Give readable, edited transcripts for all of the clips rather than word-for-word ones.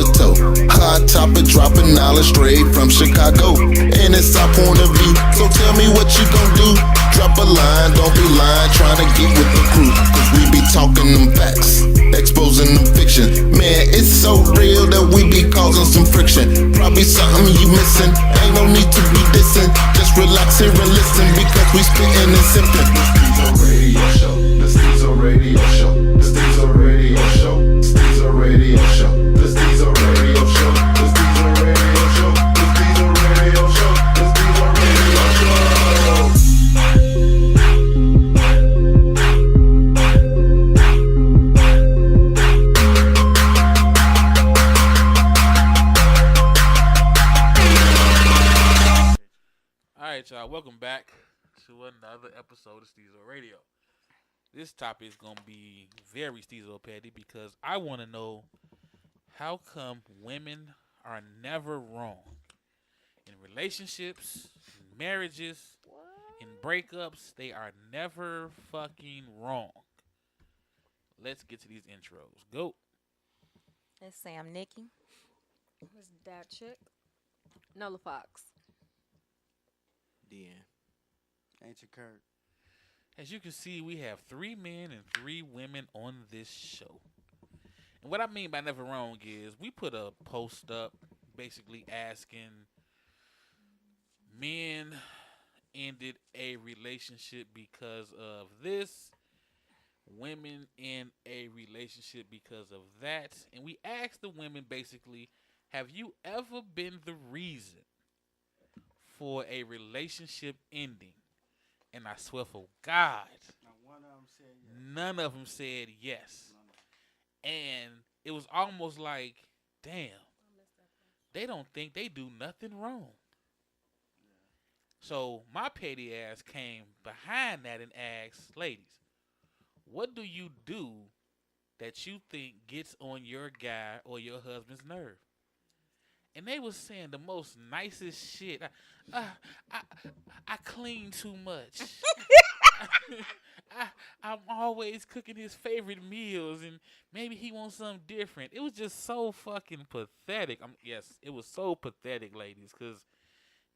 to toe. Hot topic dropping knowledge straight from Chicago. And it's our point of view, so tell me what you gon' do. Drop a line, don't be lying, trying to get with the crew. Cause we be talking them facts, exposing them fiction. Man, it's so real that we be causing some friction. Probably something you missing, ain't no need to be dissing. Just relax here and listen, because we spittin' and sippin'. The Stezo Radio Show, the Stezo Radio Show, the Stezo Radio Show, the Stezo Radio Show, the Stezo Radio Show, the Stezo Radio Show, the Stezo Radio Show. Alright, y'all, welcome back to another episode of Stezo Radio. This topic is going to be very Stezo petty because I want to know how come women are never wrong in relationships, in marriages, in breakups. They are never fucking wrong. Let's get to these intros. Go. Let's say I'm Nicky. Miss Dad Chick. Nola Fox. Ain't you Curt? As you can see, we have 3 men and 3 women on this show. And what I mean by never wrong is we put a post up basically asking men ended a relationship because of this, women in a relationship because of that. And we asked the women basically, have you ever been the reason for a relationship ending? And I swear for God, none of them said yes. And it was almost like, damn, they don't think they do nothing wrong. So my petty ass came behind that and asked, ladies, what do you do that you think gets on your guy or your husband's nerve? And they was saying the most nicest shit. I clean too much. I'm always cooking his favorite meals, and maybe he wants something different. It was just so fucking pathetic. Yes, it was so pathetic, ladies, because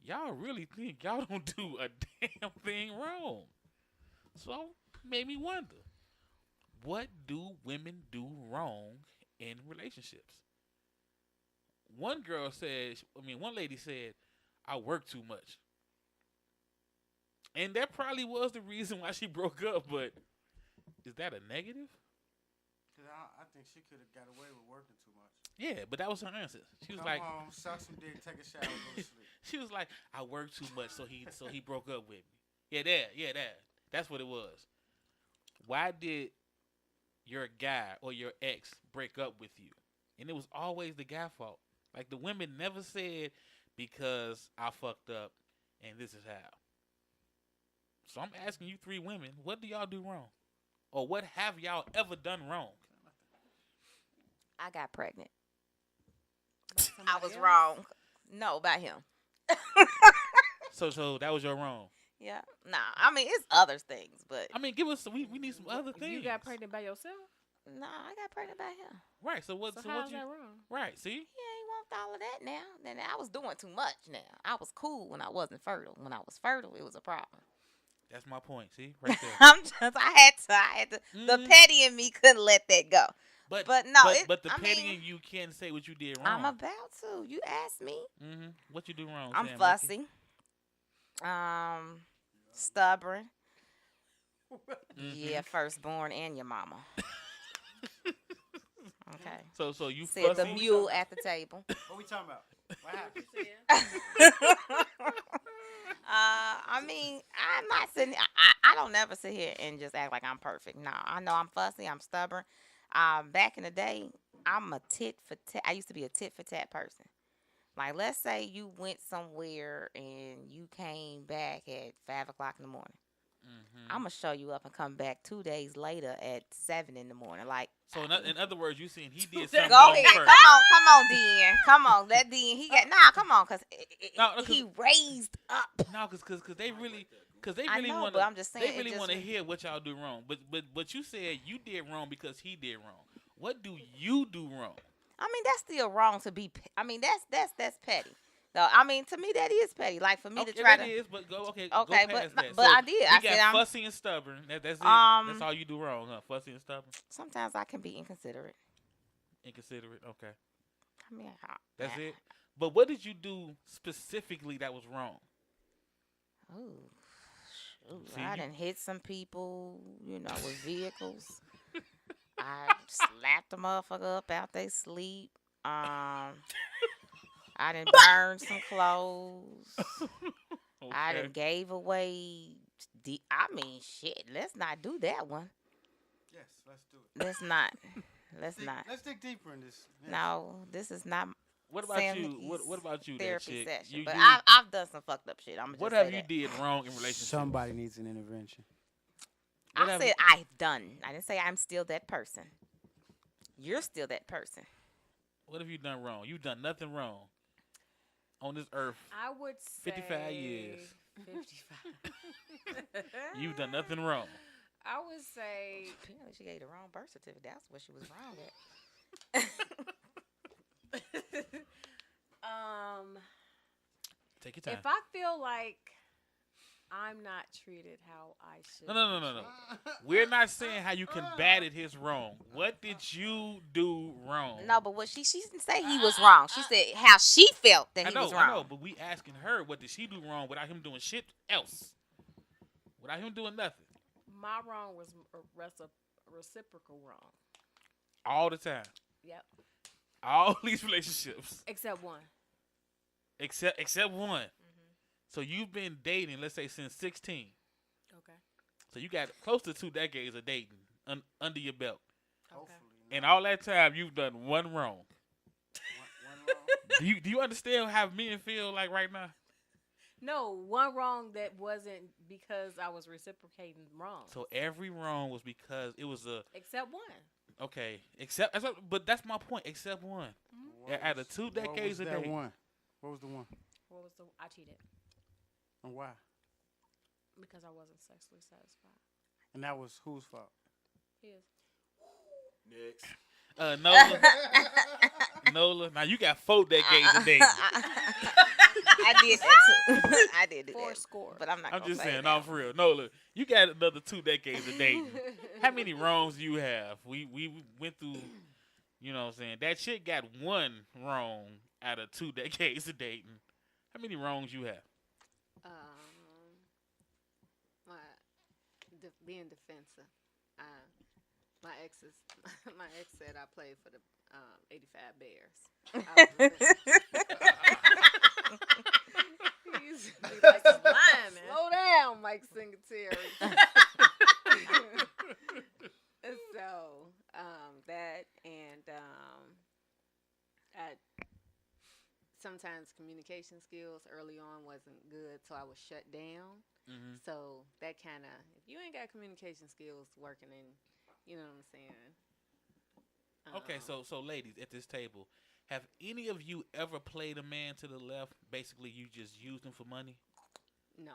y'all really think y'all don't do a damn thing wrong. So made me wonder, what do women do wrong in relationships? One lady said, I work too much. And that probably was the reason why she broke up, but is that a negative? Cause I think she could have got away with working too much. Yeah, but that was her answer. She was Come like, home, suck some dick, take a shower, go to sleep. she was like, I work too much, so he broke up with me. That's what it was. Why did your guy or your ex break up with you? And it was always the guy's fault. Like, the women never said, because I fucked up and this is how. So I'm asking you 3 women, what do y'all do wrong? Or what have y'all ever done wrong? I got pregnant. I was wrong. No, by him. So that was your wrong. Yeah. Nah, I mean, it's other things, but. I mean, give us, we need some other things. You got pregnant by yourself? Nah, I got pregnant by him. Right, so how's that wrong? Right, see? Yeah, he wants all of that now. Then I was doing too much now. I was cool when I wasn't fertile. When I was fertile, it was a problem. That's my point, see? Right there. I had to. Mm-hmm. The petty in me couldn't let that go. But the petty in you can't say what you did wrong. I'm about to. You asked me. Mm-hmm. What you do wrong? I'm Sam, fussy. Stubborn. Mm-hmm. Yeah, firstborn and your mama. Okay. So you said fussy? The mule at the table. What we talking about? What happened? I mean, I'm not sitting. I don't never sit here and just act like I'm perfect. No, I know I'm fussy. I'm stubborn. Back in the day, I'm a tit for tat. I used to be a tit for tat person. Like, let's say you went somewhere and you came back at 5 o'clock in the morning. Mm-hmm. I'm gonna show you up and come back 2 days later at 7 in the morning. Like, so in other words, you saying he did something go wrong ahead. first. Come on, Dean. Come on, let Dean. He got come on, cause he raised up. No, cause they really want. to. I'm just saying. They really want to hear what y'all do wrong. But you said you did wrong because he did wrong. What do you do wrong? I mean, that's still wrong to be. I mean, that's petty. Though I mean, to me, that is petty. Like for me to try that to. is, but go Okay, go but past that. but So I did. we I got said I'm. fussy and stubborn. That's it. Um, That's all you do wrong, huh? Fussy and stubborn, Sometimes I can be inconsiderate. inconsiderate. Okay, I mean, that's it. But what did you do specifically that was wrong? Ooh, shoot, See, I you- done hit some people, with vehicles. I slapped a motherfucker up out they sleep. I done burned some clothes. I Okay. done gave away. I mean, shit. Let's not do that one. Yes, let's do it. Let's not. Let's not. Let's dig deeper in this. Yes. No, this is not What about Sam you? Nicky's What about you, that therapy chick? session. You, But you- I've done some fucked up shit. I'm just what say have you that. did wrong in relationships? Somebody needs an intervention. What I have- said I've done. I didn't say I'm still that person. You're still that person. What have you done wrong? You've done nothing wrong on this earth. I would say 55 years. 55. You've done nothing wrong. I would say Apparently, she gave the wrong birth certificate. That's what she was wrong at. Take your time. if I feel like I'm not treated how I should. No. We're not saying how you combated his wrong. What did you do wrong? No, but what she didn't say he was wrong. She said how she felt that I he know, was wrong. I know, but we asking her what did she do wrong without him doing shit else. Without him doing nothing. My wrong was a reciprocal wrong. All the time. Yep. All these relationships. Except one. Except one. So you've been dating, let's say, since 16. Okay. So you got close to 2 decades of dating under your belt. Okay. And all that time, you've done one wrong. One wrong. Do you understand how men feel like right now? No, one wrong that wasn't because I was reciprocating wrong. So every wrong was because it was a Except one. okay. But that's my point. Except one. What Out of was- 2 decades what of was that dating. one? What was the one? What was the? I cheated And why? because I wasn't sexually satisfied. And that was whose fault? His. Next. Nola. Nola. Now you got 4 decades of dating. I did that too. I did do Four that. score. But I'm not I'm gonna just say saying, that. no, for real. Nola, you got another 2 decades of dating. How many wrongs do you have? We went through, you know what I'm saying? That chick got 1 wrong out of 2 decades of dating. How many wrongs you have? Being defensive. My ex said I played for the 85 Bears. He used to be like a lineman. Slow down, Mike Singletary. So that and I sometimes communication skills early on wasn't good, so I was shut down. Mm-hmm. So that kind of, if you ain't got communication skills working in, you know what I'm saying? Okay, so ladies at this table, have any of you ever played a man to the left? Basically, you just used him for money? No.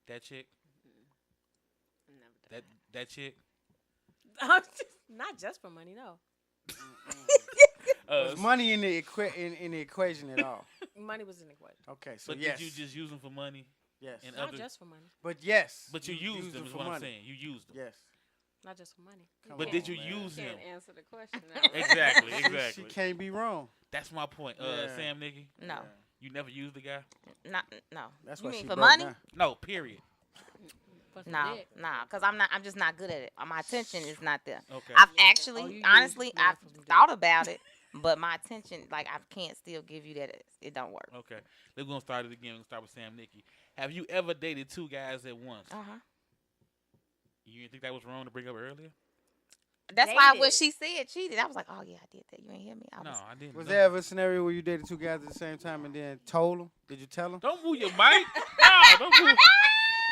That chick? I never done That chick? Not just for money, no. Was money in the equation at all? Money was in the equation. Okay, so But yes. did you just use him for money? Yes. And Not other- just for money. But yes. But you used them is for what I'm money. saying. You used them. Yes. Not just for money. Come But on, did you man. use him? Can't answer the question now. right? Exactly, She exactly. can't be wrong. That's my point. Yeah. Sam, Nicky, No, you never used the guy? no. That's You why mean she for broke money? down. No, period. For some No, dick. because I'm just not good at it. My attention is not there. Okay. I've Oh, actually, you honestly, used I've for some dick. thought about it, but my attention, like, I can't still give you that. It don't work. Okay. We're going to start it again. We're going to start with Sam, Nicky. Have you ever dated 2 guys at once? You didn't think that was wrong to bring up earlier? That's why when Dated. she said cheated, I was like, oh yeah, I did that. You ain't hear me? I No, was, I didn't. Was know. there ever a scenario where you dated 2 guys at the same time and then told them? Did you tell them? Don't move your mic. No, don't move.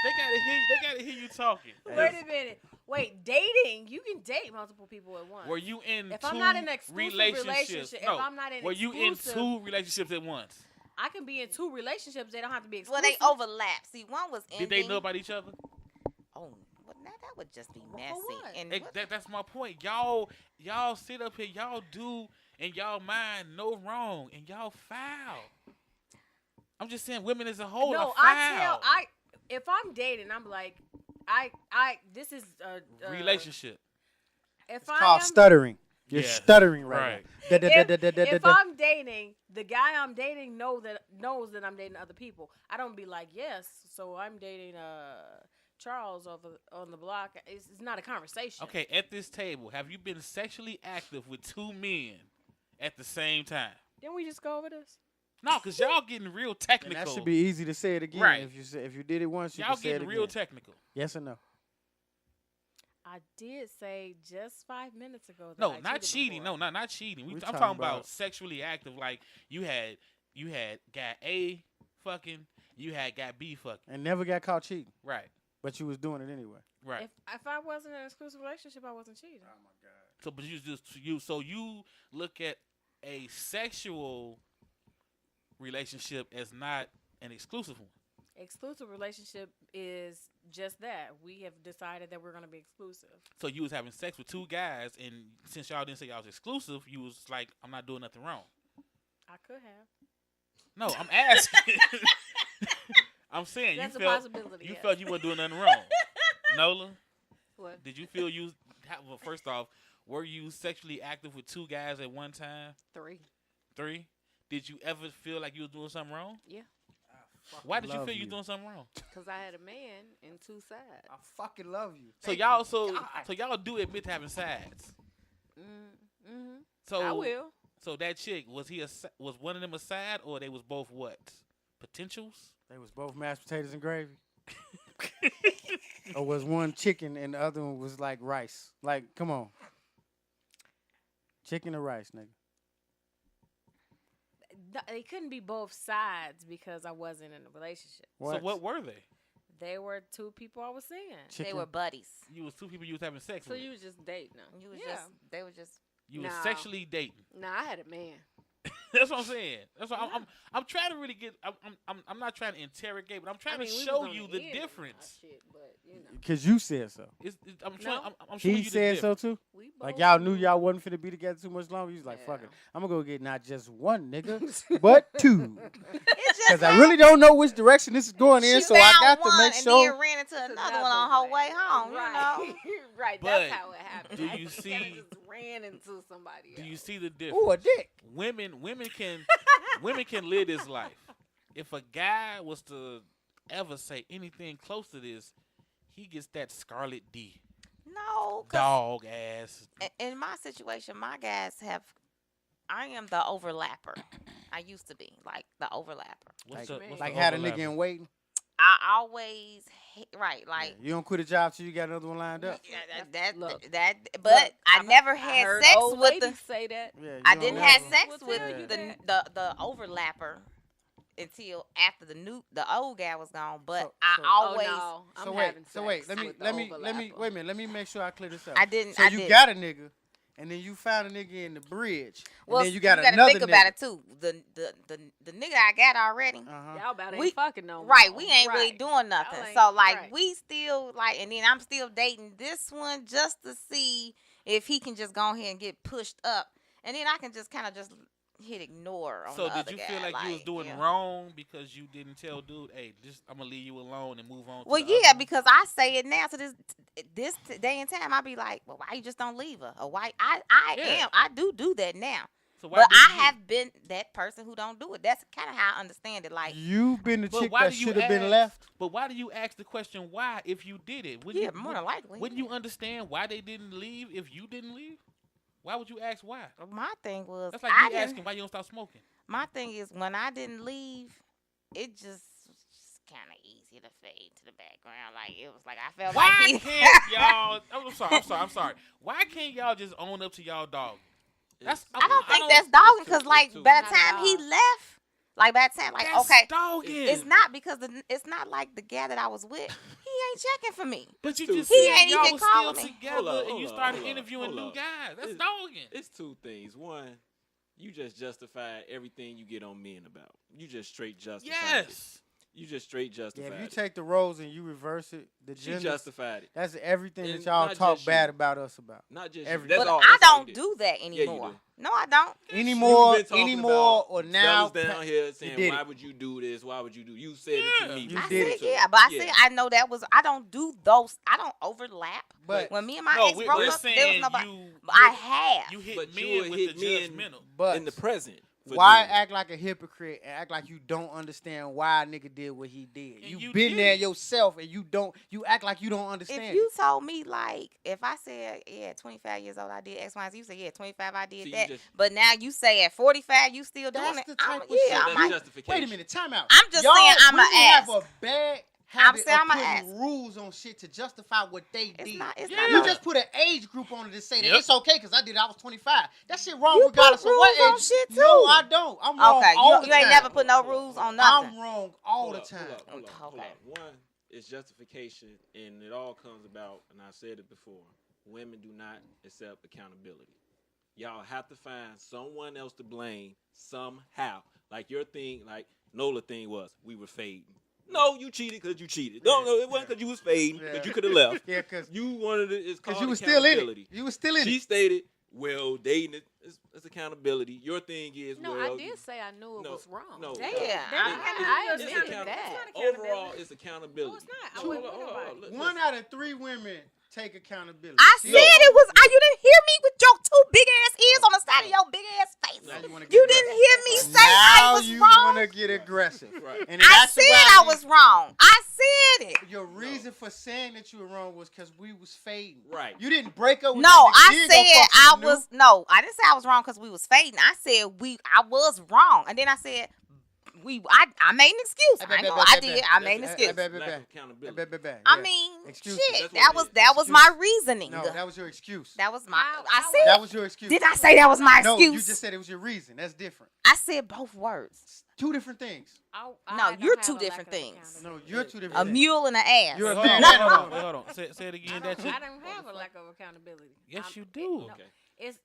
They gotta hear you talking. Wait a minute. Wait, dating? You can date multiple people at once. Were you in If 2 I'm not in an exclusive relationships? relationship, No. if I'm not in Were you exclusive, in 2 relationships at once? I can be in 2 relationships. They don't have to be well, exclusive. they overlap. See, one was ending. Did they know about each other? Oh, well, now that would just be For messy. what? And Hey, what- that's my point. Y'all sit up here. Y'all do in y'all mind no wrong, and y'all foul. I'm just saying, women as a whole are foul. If I'm dating, I'm like, this is a Relationship. If It's I called am, stuttering. You're Yes, stuttering right now. if I'm dating, the guy I'm dating knows that I'm dating other people. I don't be like, yes, so I'm dating Charles on the block. It's not a conversation. Okay, at this table, have you been sexually active with two men at the same time? Didn't we just go over this? No, because y'all getting real And technical. that should be easy to say it again. Right. If you did it once, you Y'all can say it getting again. real technical. Yes or no? I did say just 5 minutes ago that No, I not cheated cheating. before. No, not cheating. We I'm talking talking about about- sexually active. Like you had guy A fucking, you had guy B fucking. And never got caught cheating, Right, but you was doing it anyway. right. If I wasn't in an exclusive relationship, I wasn't cheating. Oh my God. So, but you look at a sexual relationship as not an exclusive one. Exclusive relationship is just that. We have decided that we're going to be exclusive. So you was having sex with two guys, and since y'all didn't say y'all was exclusive, you was like, I'm not doing nothing wrong. I could have. No, I'm asking. I'm saying That's a you felt possibility. you yes. felt you weren't doing nothing wrong. Nola, What? did you feel you? Well, first off, were you sexually active with two guys at one time? 3. 3? Did you ever feel like you was doing something wrong? Yeah. Why did you love feel you you. doing something wrong? Because I had a man and 2 sides. I fucking love you. So y'all, so y'all do admit to having sides. Mm-hmm. So I will. So that chick, was one of them a side, or they was both what? Potentials? They was both mashed potatoes and gravy. Or was one chicken and the other one was like rice? Like, come on. Chicken or rice, nigga. They couldn't be both sides because I wasn't in a relationship. So what were they? They were 2 people I was seeing. Chicken. They were buddies. You was 2 people you was having sex So with. you was just dating them. You was Yeah. they were just. You was No. sexually dating. Nah, I had a man. That's what I'm saying. That's what I'm trying to really get. I'm not trying to interrogate, but I'm trying I mean, to we was show on you the the end and all difference. Shit, but you know, Because you said so. I'm trying. No. I'm showing He you the said so difference. too? we Like both y'all knew knew. y'all wasn't finna be together too much longer. You was like, fuck it. Yeah. I'm gonna go get not just one nigga, but 2. It's just Because I really don't know which direction this is going in, she so I found got to one make and sure. then ran into It's another one on her way home. Right. You know. Right. But That's how it happened. do I you just see- kinda just ran into somebody Do you else. see the difference? Ooh, a dick. Women can live this life. If a guy was to ever say anything close to this, he gets that scarlet D. No. 'Cause Dog ass. in my situation, my guys have. I am the overlapper. I used to be like the overlapper. What's Like, the, what's like the had a overlap? nigga in waiting. I always right like. You don't quit a job till you got another one lined up. Yeah, Look. but Look, I never I had heard sex old with ladies the. say that. Yeah, you I don't didn't never- have sex Well, with tell you the overlapper until after the old guy was gone. But So- I so- always Oh, no. I'm So having wait, sex let me with the wait a overlapper. minute, let me make sure I clear this up. I didn't. So I you didn't. got a nigga, and then you found a nigga in the bridge, and well, then you got gotta another think nigga. about it too. The nigga I got already. Uh-huh. Y'all about ain't We- fucking no more. Right, we ain't really Right. doing nothing. Y'all ain't- So like right. we still like, and then I'm still dating this one just to see if he can just go ahead and get pushed up, and then I can just kind of just hit ignore on So the did other you guy. feel like you was doing yeah. wrong because you didn't tell dude, hey, I'm gonna leave you alone and move on? To Well, the yeah, other one? because I say it now to this day and time. I be like, well, why you just don't leave her? Or why Yeah. I do that now. So why But didn't I you? have been that person who don't do it. That's kind of how I understand it. Like, You've been the But chick why that do you should have been ask- left. But why do you ask the question why if you did it? Wouldn't yeah, you, more than likely. Wouldn't you understand why they didn't leave if you didn't leave? Why would you ask why? My thing was, That's like I me didn't. asking why you don't stop smoking. My thing is, when I didn't leave, it just kind of easy to fade to the background. Like it was like I felt Why like he. can't y'all? I'm sorry. Why can't y'all just own up to y'all dog? That's I don't think that's dogging because, like, by the Not at time he all. left, like by the time, like, That's okay, dogging. it's not because it's not like the guy that I was with. He ain't checking for me. But you He just ain't said y'all even was calling still me. together Hold up, and hold you up, started hold up, interviewing hold new up. guys. That's It's- dogging. It's 2 things. One, you just justify everything you get on men about. You just straight justify it. Yes. You just straight justified. Yeah, if you it. take the roles and you reverse it, the She gender, justified it. that's everything And that y'all not talk just bad you. about us about. Not just Every- you. That's But all. I That's all don't you do that you anymore. do. No, I don't. Anymore, You've been talking anymore, about or now. fellas down here you saying, did "Why it. would you do this? Why would you do?" You said it to me. You I did said it. yeah, but I Yeah. said I know that was I don't do those. I don't overlap. But When me and my No, ex we're broke up, there was saying nobody. you. But I have. You hit But you men would with hit the men judgmental. but in the present. for why doing it. act like a hypocrite and act like you don't understand why a nigga did what he did? And You you been did there it. yourself and you act like you don't If understand you it. told me like if I said 25 years old I did X, Y, and Z, you said 25 I did See, you that. just- But now you say at 45 you still doing That's it. the type of yeah, shit I That's might. justification. Wait a minute, time out. I'm just Y'all saying I'm a women have ass. a bad I'm habit saying of I'm a putting ass. rules on shit to justify what they It's did. not. It's Yeah. not. You no- just put an age group on it to say that Yep. it's okay because I did it. I was 25. That shit wrong You regardless put of what rules on age. shit, No, too. I don't. I'm wrong Okay, all you the ain't time. never put no rules on nothing. I'm wrong all Hold the up, time. Hold up. Okay. One is justification, and it all comes about, and I said it before, women do not accept accountability. Y'all have to find someone else to blame somehow. Like your thing, like Nola thing was, we were fading. No, you cheated because you cheated. No, it wasn't because you was fading, because you could have left. Yeah, because You wanted it. It's called you were still in accountability. it. You were still in She it. stated, well, dating is accountability. Your thing is, No, well, I did say I knew it no, was wrong. no. Yeah, I It's admitted account- that. Overall, it's accountability. No, it's not. I So, wouldn't hold with on, nobody. hold on. One out of 3 women take accountability. I See? said it was. You didn't hear me with your 2 big ass ears on the side of your big ass face. Now you wanna get You aggressive. didn't hear me say I Now was you wrong. want to get aggressive. Right. And in I said I actuality, was wrong. I said it. Your reason for saying that you were wrong was because we was fading. Right. You didn't break up with No, that nigga, I then go said fuck I something new. was. No, I didn't say I was wrong because we was fading. I said I was wrong, and then I said I made an excuse. I did. I made an excuse. Lack of accountability. I mean, Excuses. shit. That's That what was it that is. was my reasoning. No, that was your excuse. That was my. How- I how- said. That was your excuse. Did I say that was my No, excuse? you just said it was your reason. That's different. I said both words. 2 different things. No, don't you're have 2 a lack different of things. accountability. No, you're 2 different A things. mule and an ass. You're a Hold on, man. hold on. Say it again. That you. I don't have a lack of accountability. Yes, you it- do. no, Okay. It's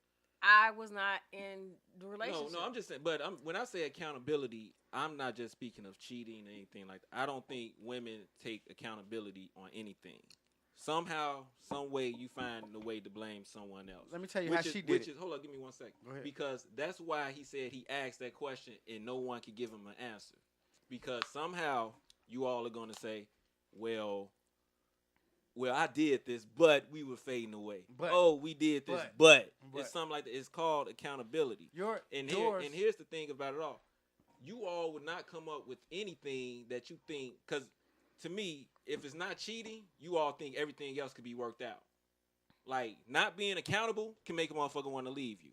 I was not in the relationship. No, I'm just saying. But when I say accountability, I'm not just speaking of cheating or anything like that. I don't think women take accountability on anything. Somehow, some way, you find a way to blame someone else. Let me tell you how she did it. Hold on, give me 1 second. Go ahead. Because that's why he said he asked that question and no one could give him an answer. Because somehow you all are going to say, well, I did this, but we were fading away. But- we did this, but- it's something like that. It's called accountability. And here's the thing about it all. You all would not come up with anything that you think, because to me, if it's not cheating, you all think everything else could be worked out. Like, not being accountable can make a motherfucker want to leave you.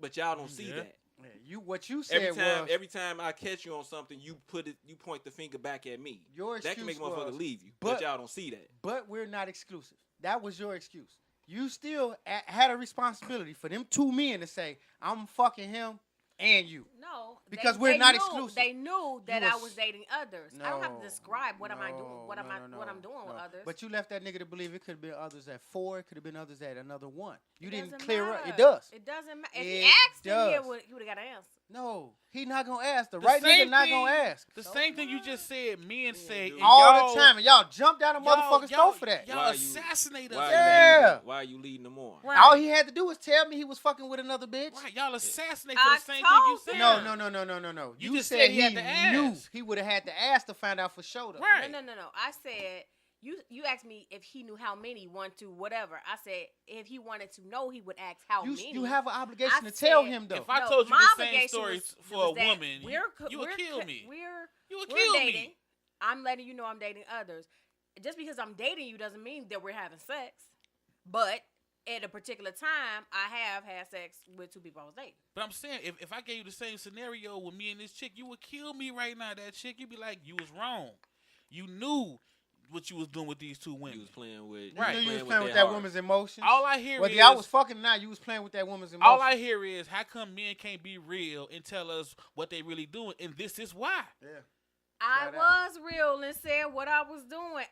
But y'all don't see that. Yeah, what you said was Every time I catch you on something, you point the finger back at me. your excuse That can make a motherfucker was, leave you. But y'all don't see that. But we're not exclusive. That was your excuse. You still had a responsibility for them 2 men to say, I'm fucking him and you. No, Because they we're not knew, exclusive. They knew that You I was- was dating others. I don't have to describe what am I doing, what I'm doing with no. others. But you left that nigga to believe it could have been others at 4. It could have been others at another 1. You It didn't doesn't clear up. matter. It does. It doesn't matter. If It he asked him, does. he would have got an answer. No, he not gonna ask. The The right nigga same not thing- gonna ask. The same thing you just said. Men say and All y'all, the time, and y'all jump down a motherfucker's throat for that. Y'all Why you- assassinate us. Why Yeah. why are you leading them on? Right. All he had to do was tell me he was fucking with another bitch. Right, y'all assassinate for I the same thing you told said. him. No. You You just said said he he had to knew. ask. He would have had to ask to find out for sure. Though. Right. No. I said you asked me if he knew how many, 1, 2, whatever. I said if he wanted to know, he would ask how many. You have an obligation I to tell said- him though. If I No, told you my the same obligation story was- for a was that woman, you would we're kill co- me. We're You would we're kill dating. me. I'm letting you know I'm dating others. Just because I'm dating you doesn't mean that we're having sex. But at a particular time, I have had sex with 2 people I was dating. But I'm saying, if I gave you the same scenario with me and this chick, you would kill me right now. That chick, you'd be like, you was wrong. You knew what you was doing with these 2 You women. was playing with. You knew you was playing their with that heart. woman's emotions. All I hear Whether is, y'all was fucking or not, you was playing with that woman's emotions. all I hear is, how come men can't be real and tell us what they really doing? And this is why. Yeah. I Shout out. was real and said what I was doing.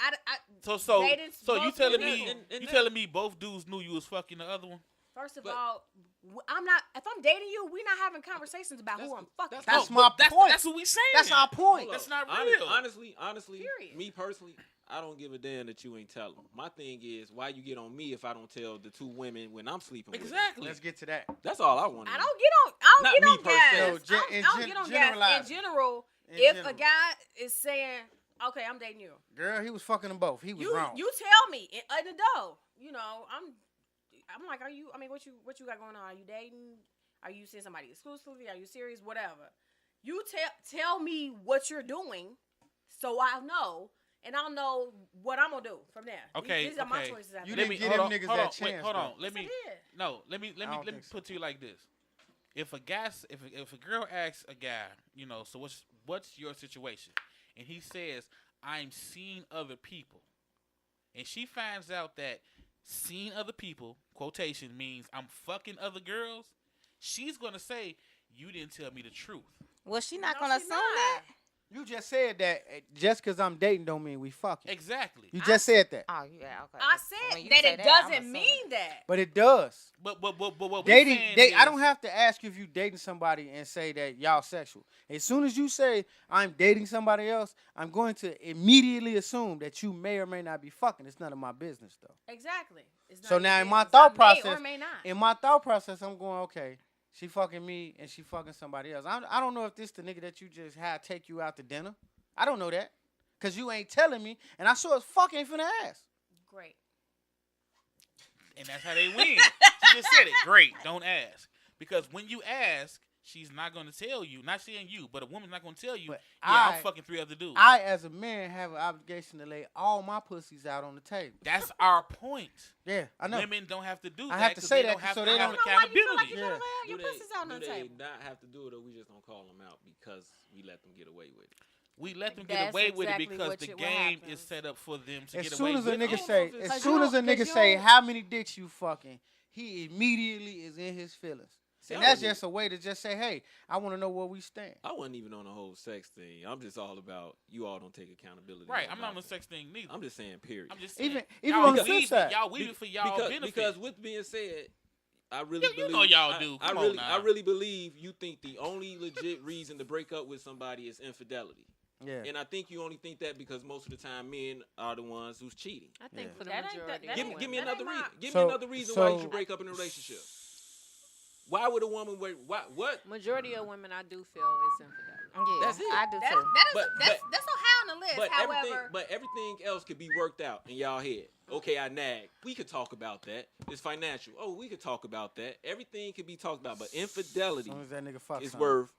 So They didn't you both telling knew. me, you telling me both dudes knew you was fucking the other one? First of all, I'm not. If I'm dating you, we're not having conversations about who I'm fucking. That's my point. That's what we saying. That's our point. That's not real. Honestly, Period. me personally, I don't give a damn that you ain't telling. My thing is, why you get on me if I don't tell the two women when I'm sleeping Exactly. with? Let's get to that. That's all I want. I don't get on Not me gas. per se. I don't get on gas. In general, if a guy is saying, "Okay, I'm dating you," Girl, he was fucking them both. He was wrong. You tell me in the door. You know, I'm like, are you? I mean, what you got going on? Are you dating? Are you seeing somebody exclusively? Are you serious? Whatever. You tell me what you're doing, so I'll know, and I'll know what I'm gonna do from there. Okay. These are my choices. You didn't give them niggas that chance. Hold on. Yes, Let me put to you like this. If a girl asks a guy, you know, so what's your situation? And he says, I'm seeing other people. And she finds out that seeing other people, quotation, means I'm fucking other girls, she's going to say, you didn't tell me the truth. Well, she's not going to assume that. You just said that just because I'm dating don't mean we fucking. Exactly. You just said that. Oh, yeah, okay. I said that it doesn't mean that. But it does. But what Dating, is, I don't have to ask you if you dating somebody and say that y'all sexual. As soon as you say I'm dating somebody else, I'm going to immediately assume that you may or may not be fucking. It's none of my business though. Exactly. It's not So now in my business. thought I process, may or may not. in my thought process, I'm going, okay, she fucking me and she fucking somebody else. I don't know if this the nigga that you just had take you out to dinner. I don't know that. Because you ain't telling me, and I sure as fuck ain't finna ask. Great. And that's how they win. She just said it. Great. Don't ask. Because when you ask, she's not going to tell you. Not saying you, but a woman's not going to tell you, But I'm fucking 3 other dudes. I, as a man, have an obligation to lay all my pussies out on the table. That's our point. Yeah, I know. Women don't have to do that. I have to say they that don't have so to they have don't- I don't know why you feel like accountability. you gotta lay Do your pussies out on the they table. not have to do it, or we just don't call them out because we let them get away with it? We let them get That's away with it exactly because what the what game happens. is set up for them to As get soon away as with a nigga it. say, Cause as soon as a nigga you say don't- how many dicks you fucking, he immediately is in his feelings. See, And I that's wouldn't just a way to just say, hey, I want to know where we stand. I wasn't even on the whole sex thing. I'm just all about you all don't take accountability. Right, on I'm not on the nothing. sex thing neither. I'm just saying, period. I'm just saying. Even y'all on the weaving- flip side. Y'all weaving for y'all benefit. Because with being said, I really You believe know y'all do. I Come on really, now. I really believe you think the only legit reason to break up with somebody is infidelity. Yeah. And I think you only think that because most of the time men are the ones who's cheating. I think Yeah. for the That ain't majority. that- Give, ain't- give me that another ain't reason. my- Give So- me another reason why you so- should break up in a relationship. Why would a woman wait? What? Majority of women, I do feel is infidelity. Yeah, That's it. I do That too. is that's so high on the list. But However, everything else could be worked out in y'all head. Okay, I nag. We could talk about that. It's financial. Oh, we could talk about that. Everything could be talked about, but As infidelity soon as that nigga fucks is something. worth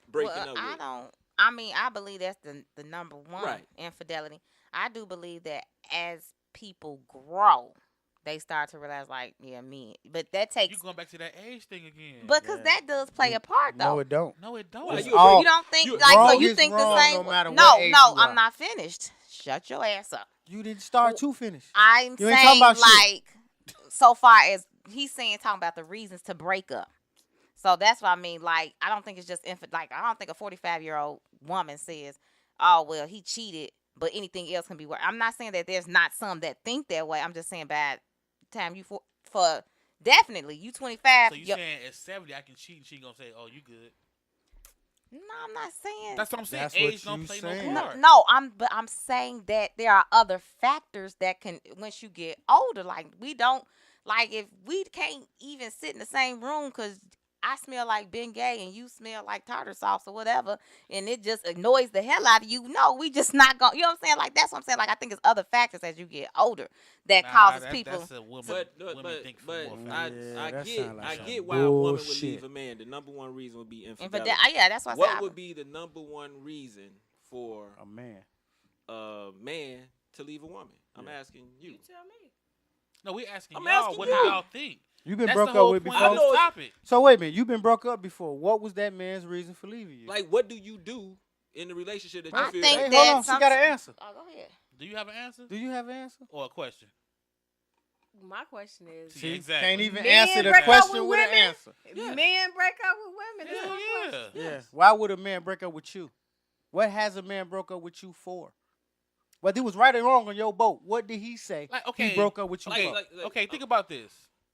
breaking Well, up with. I don't. I mean, I believe that's the number one Right. infidelity. I do believe that as people grow, they start to realize, like, yeah, me. But that You takes going back to that age thing again. because Yeah. that does play a part, though. No, it don't. no, it don't. Why It's you all- You don't think You- like so? wrong You is think wrong the same? no matter no, what age no, you are. I'm not finished. Shut your ass up. You didn't start to finish. I'm You ain't talking saying about shit. like so far as he's saying talking about the reasons to break up. So that's what I mean. Like I don't think it's just like I don't think a 45-year-old woman says, "Oh well, he cheated, but anything else can be worse." I'm not saying that there's not some that think that way. I'm just saying by the time you for definitely you 25. So you yo- saying at 70 I can cheat and she gonna say, "Oh, you good"? no, I'm not saying. That's what I'm saying. That's what Age don't you play saying. no part. No, I'm saying that there are other factors that can once you get older. Like we don't like if we can't even sit in the same room because I smell like Bengay and you smell like tartar sauce or whatever, and it just annoys the hell out of you. No, we just not going. You know what I'm saying? Like that's what I'm saying. Like I think it's other factors as you get older that causes people. That's a woman. But women think for but more I, factors. Yeah, I that get sound like I some get why a woman would bullshit. leave a man. The number one reason would be And for infidelity. that, yeah, that's what I What said. would be the number one reason for A man. a man to leave a woman? I'm asking you. you tell me. No, we asking I'm y'all. asking What do you. y'all think? You been That's broke the up whole with point before. of this topic. So wait a minute, you been broke up before. What was that man's reason for leaving you? Like, what do you do in the relationship that you I feel? think hey, that hold on, she some- got an answer. Oh, go ahead. Do you have an answer Do you have an answer? or a question? My question is, See, exactly. Can't even Men answer the break up question with with an women? answer. Yeah. men break up with women. That's Hell my yeah. question. Yeah. Why would a man break up with you? What has a man broke up with you for? Whether he was right or wrong on your boat, what did he say? Like, okay, he broke up with you okay, for? okay, think about this.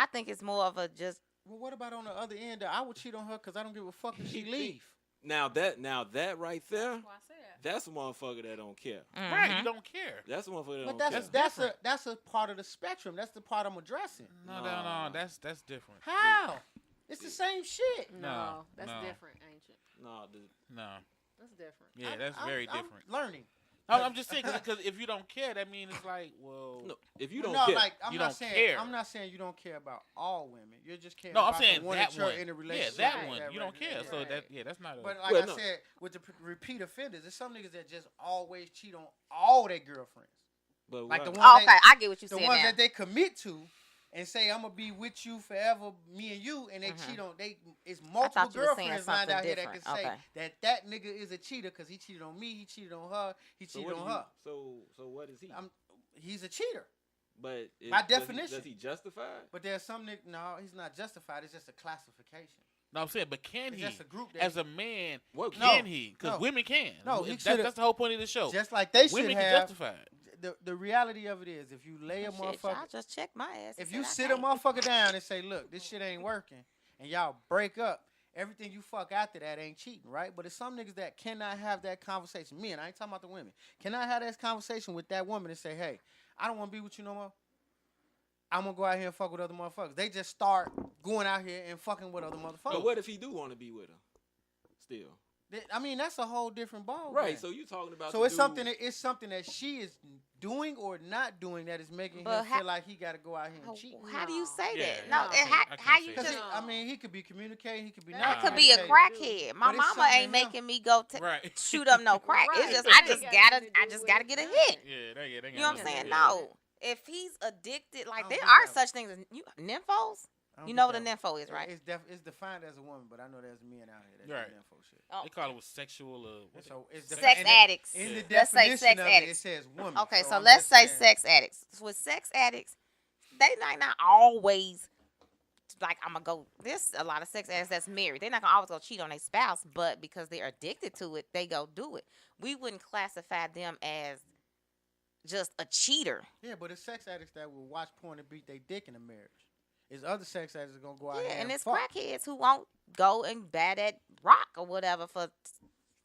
I think it's more of a just Well, what about on the other end? I would cheat on her because I don't give a fuck if she leave. Now that right there, That's why I said. that's a motherfucker that don't care. Right, you don't care. That's a motherfucker that But don't care. that's a part of the spectrum. That's the part I'm addressing. No, that's different. How? It's the same shit. No, that's no. different, ain't it? No, dude. No. That's different. Yeah, that's very different. I'm learning. I'm just saying because if you don't care, that means it's like, well, No, if you don't no, care, like I'm You not don't saying care. I'm not saying you don't care about all women. You're just caring no, I'm about saying the one that that you're one. in a Yeah, relationship. that with, one. that You don't care. right. So that's not a. But like Well, I no. said, with the repeat offenders, there's some niggas that just always cheat on all their girlfriends. but Like the right. ones Oh, okay, I get what you the said ones now. that they commit to and say I'm gonna be with you forever, me and you, and they cheat on it's multiple thought you were saying girlfriends lined something out here that can different. say Okay. that nigga is a cheater because he cheated on me, he cheated on her, he So cheated what on do you- her. So what is he? He's a cheater. But by does he- definition. does he justify it? But there's some nigga. No, he's not justified. It's just a classification. No, I'm saying, but can It's he? just a group that As a man, What can No, he? Because no. women can. No, he that's the whole point of the show. just like they should Women can have. justify it. The reality of it is, if you lay a Shit, motherfucker, I just checked my ass. and if you said I sit a can't. motherfucker down and say, look, this shit ain't working, and y'all break up, everything you fuck after that ain't cheating, right? But it's some niggas that cannot have that conversation. Men, I ain't talking about the women. Cannot have that conversation with that woman and say, hey, I don't want to be with you no more. I'm going to go out here and fuck with other motherfuckers. They just start going out here and fucking with other motherfuckers. But what if he do want to be with her? Still. I mean, that's a whole different ball. Right. game. So you talking about? So the it's dude- something that she is doing or not doing that is making But him feel like he got to go out here and cheat. How do you say Yeah, that? yeah, No, I and can't- how I can't you say Because just that. I mean, he could be communicating, he could be I not. could be a communicating. crackhead. My But it's mama something ain't in him. making me go Right. shoot up no crack. Right. It's just It I ain't just got gotta nothing to do gotta with get a that. hit. Yeah, they You know what I'm got saying? nothing. No. If he's addicted, like I there don't are get that. such things as nymphos. I don't You get know what a that. nympho is, right? It's defined as a woman, but I know there's men out here that do Right. info shit. Oh. They call it with sexual. So it's Sex addicts. In the Let's say definition sex of addicts. it says woman. Okay, so I'm let's just say saying- sex addicts. So with sex addicts, they might not always like I'm gonna go. There's a lot of sex addicts that's married. They're not gonna always go cheat on their spouse, but because they're addicted to it, they go do it. We wouldn't classify them as just a cheater. Yeah, but it's sex addicts that will watch porn and beat their dick in a marriage. It's other sex addicts that gonna go out Yeah, here and it's fuck. crackheads who won't go and buy that rock or whatever for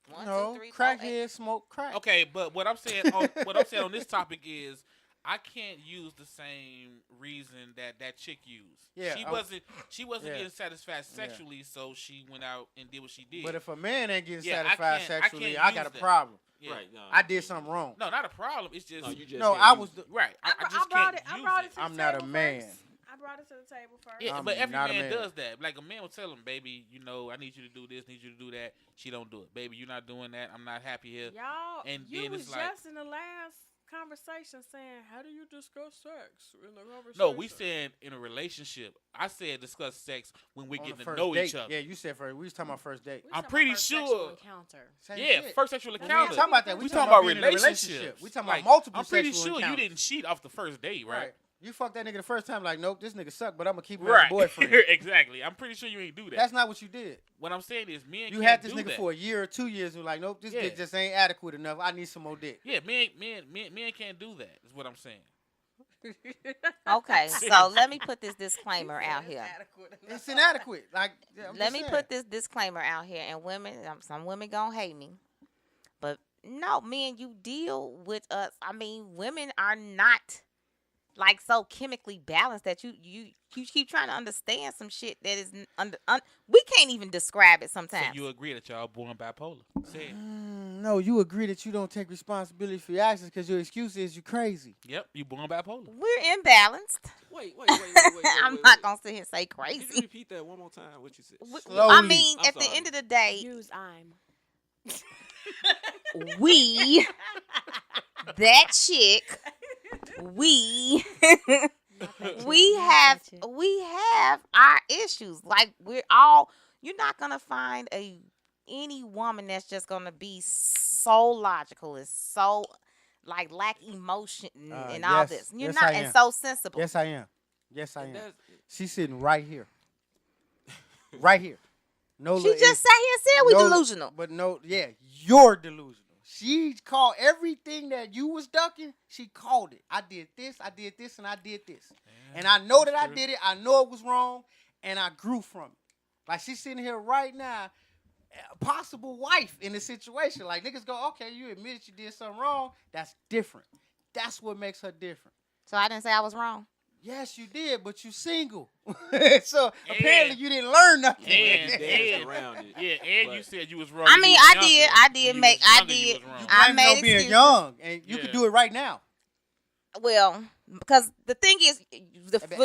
one, No, two, three, four, eight. crackheads smoke crack. Okay, but what I'm saying on this topic is I can't use the same reason that chick used. Yeah, she wasn't yeah. getting satisfied sexually, so she went out and did what she did. But if a man ain't getting Yeah, I satisfied can't- I sexually, can't I got a use that. problem. yeah. Right. No, I did something wrong. No, not a problem. It's just No, you just No, can't I use was it. the, right. I just brought can't it. I use brought it. it to the I'm not a table man. first. I brought it to the table first. Yeah, I'm but every not a man man. does that. Like a man will tell him, "Baby, you know, I need you to do this, need you to do that." She don't do it. Baby, you're not doing that. I'm not happy here. Y'all, And you then was it's like- just in the last conversation saying, "How do you discuss sex in the conversation?" No, we said in a relationship. I said discuss sex when we're on getting the to first know date. each other. Yeah, you said first. We was talking about first date. We I'm talking pretty about sexual sure- encounter. Same Yeah, shit. first sexual We ain't encounter. talking about that. We talking about being in a relationship. relationships. We talking Like, about multiple. I'm pretty sexual sure you encounters. didn't cheat off the first date, right? You fucked that nigga the first time, like, nope, this nigga suck, but I'm gonna keep him Right. as a boyfriend. Exactly. I'm pretty sure you ain't do that. That's not what you did. What I'm saying is, men You can't had this do nigga that. for a year or 2 years, and were like, nope, this Yeah. dick just ain't adequate enough. I need some more dick. Yeah, men can't do that. Is what I'm saying. Okay, so let me put this disclaimer out here. It's inadequate. Like, I'm Let just me saying. put this disclaimer out here, and women, some women gonna hate me, but no, men, you deal with us. I mean, women are not like so chemically balanced that you keep trying to understand some shit that is we can't even describe it So sometimes. you agree that y'all born bipolar? Say it. No, you agree that you don't take responsibility for your actions because your excuse is you crazy. Yep, you born bipolar. We're imbalanced. Wait. I'm not gonna sit here and say Could you crazy. repeat that one more time? What you said? I Slowly. mean, I'm at the sorry. end of the day, Use I'm. we, that chick, we have our issues. Like you're not gonna find any woman that's just gonna be so logical and so like lack emotion and all yes. this. You're Yes, not I and am. so sensible. Yes, I am. Yes, I And am. that's- She's sitting right here. Right here. Nola She is- just sat here and said we Nola- delusional. But no, yeah, you're delusional. She called everything that you was ducking. She called it. I did this, and I did this. And I know that I did it. I know it was wrong. and I grew from it. Like, she's sitting here right now, a possible wife in the situation. Like, niggas go, okay, you admitted you did something wrong. That's different. That's what makes her different. So I didn't say I was wrong. Yes, you did, but you single. So apparently you didn't learn nothing. And around it. Yeah, and you said you was wrong. I when mean, you was I younger. did You make, was I younger, you did. was wrong. I You made know, being excuses. young, and you Yeah. can do it right now. Well, because the thing is,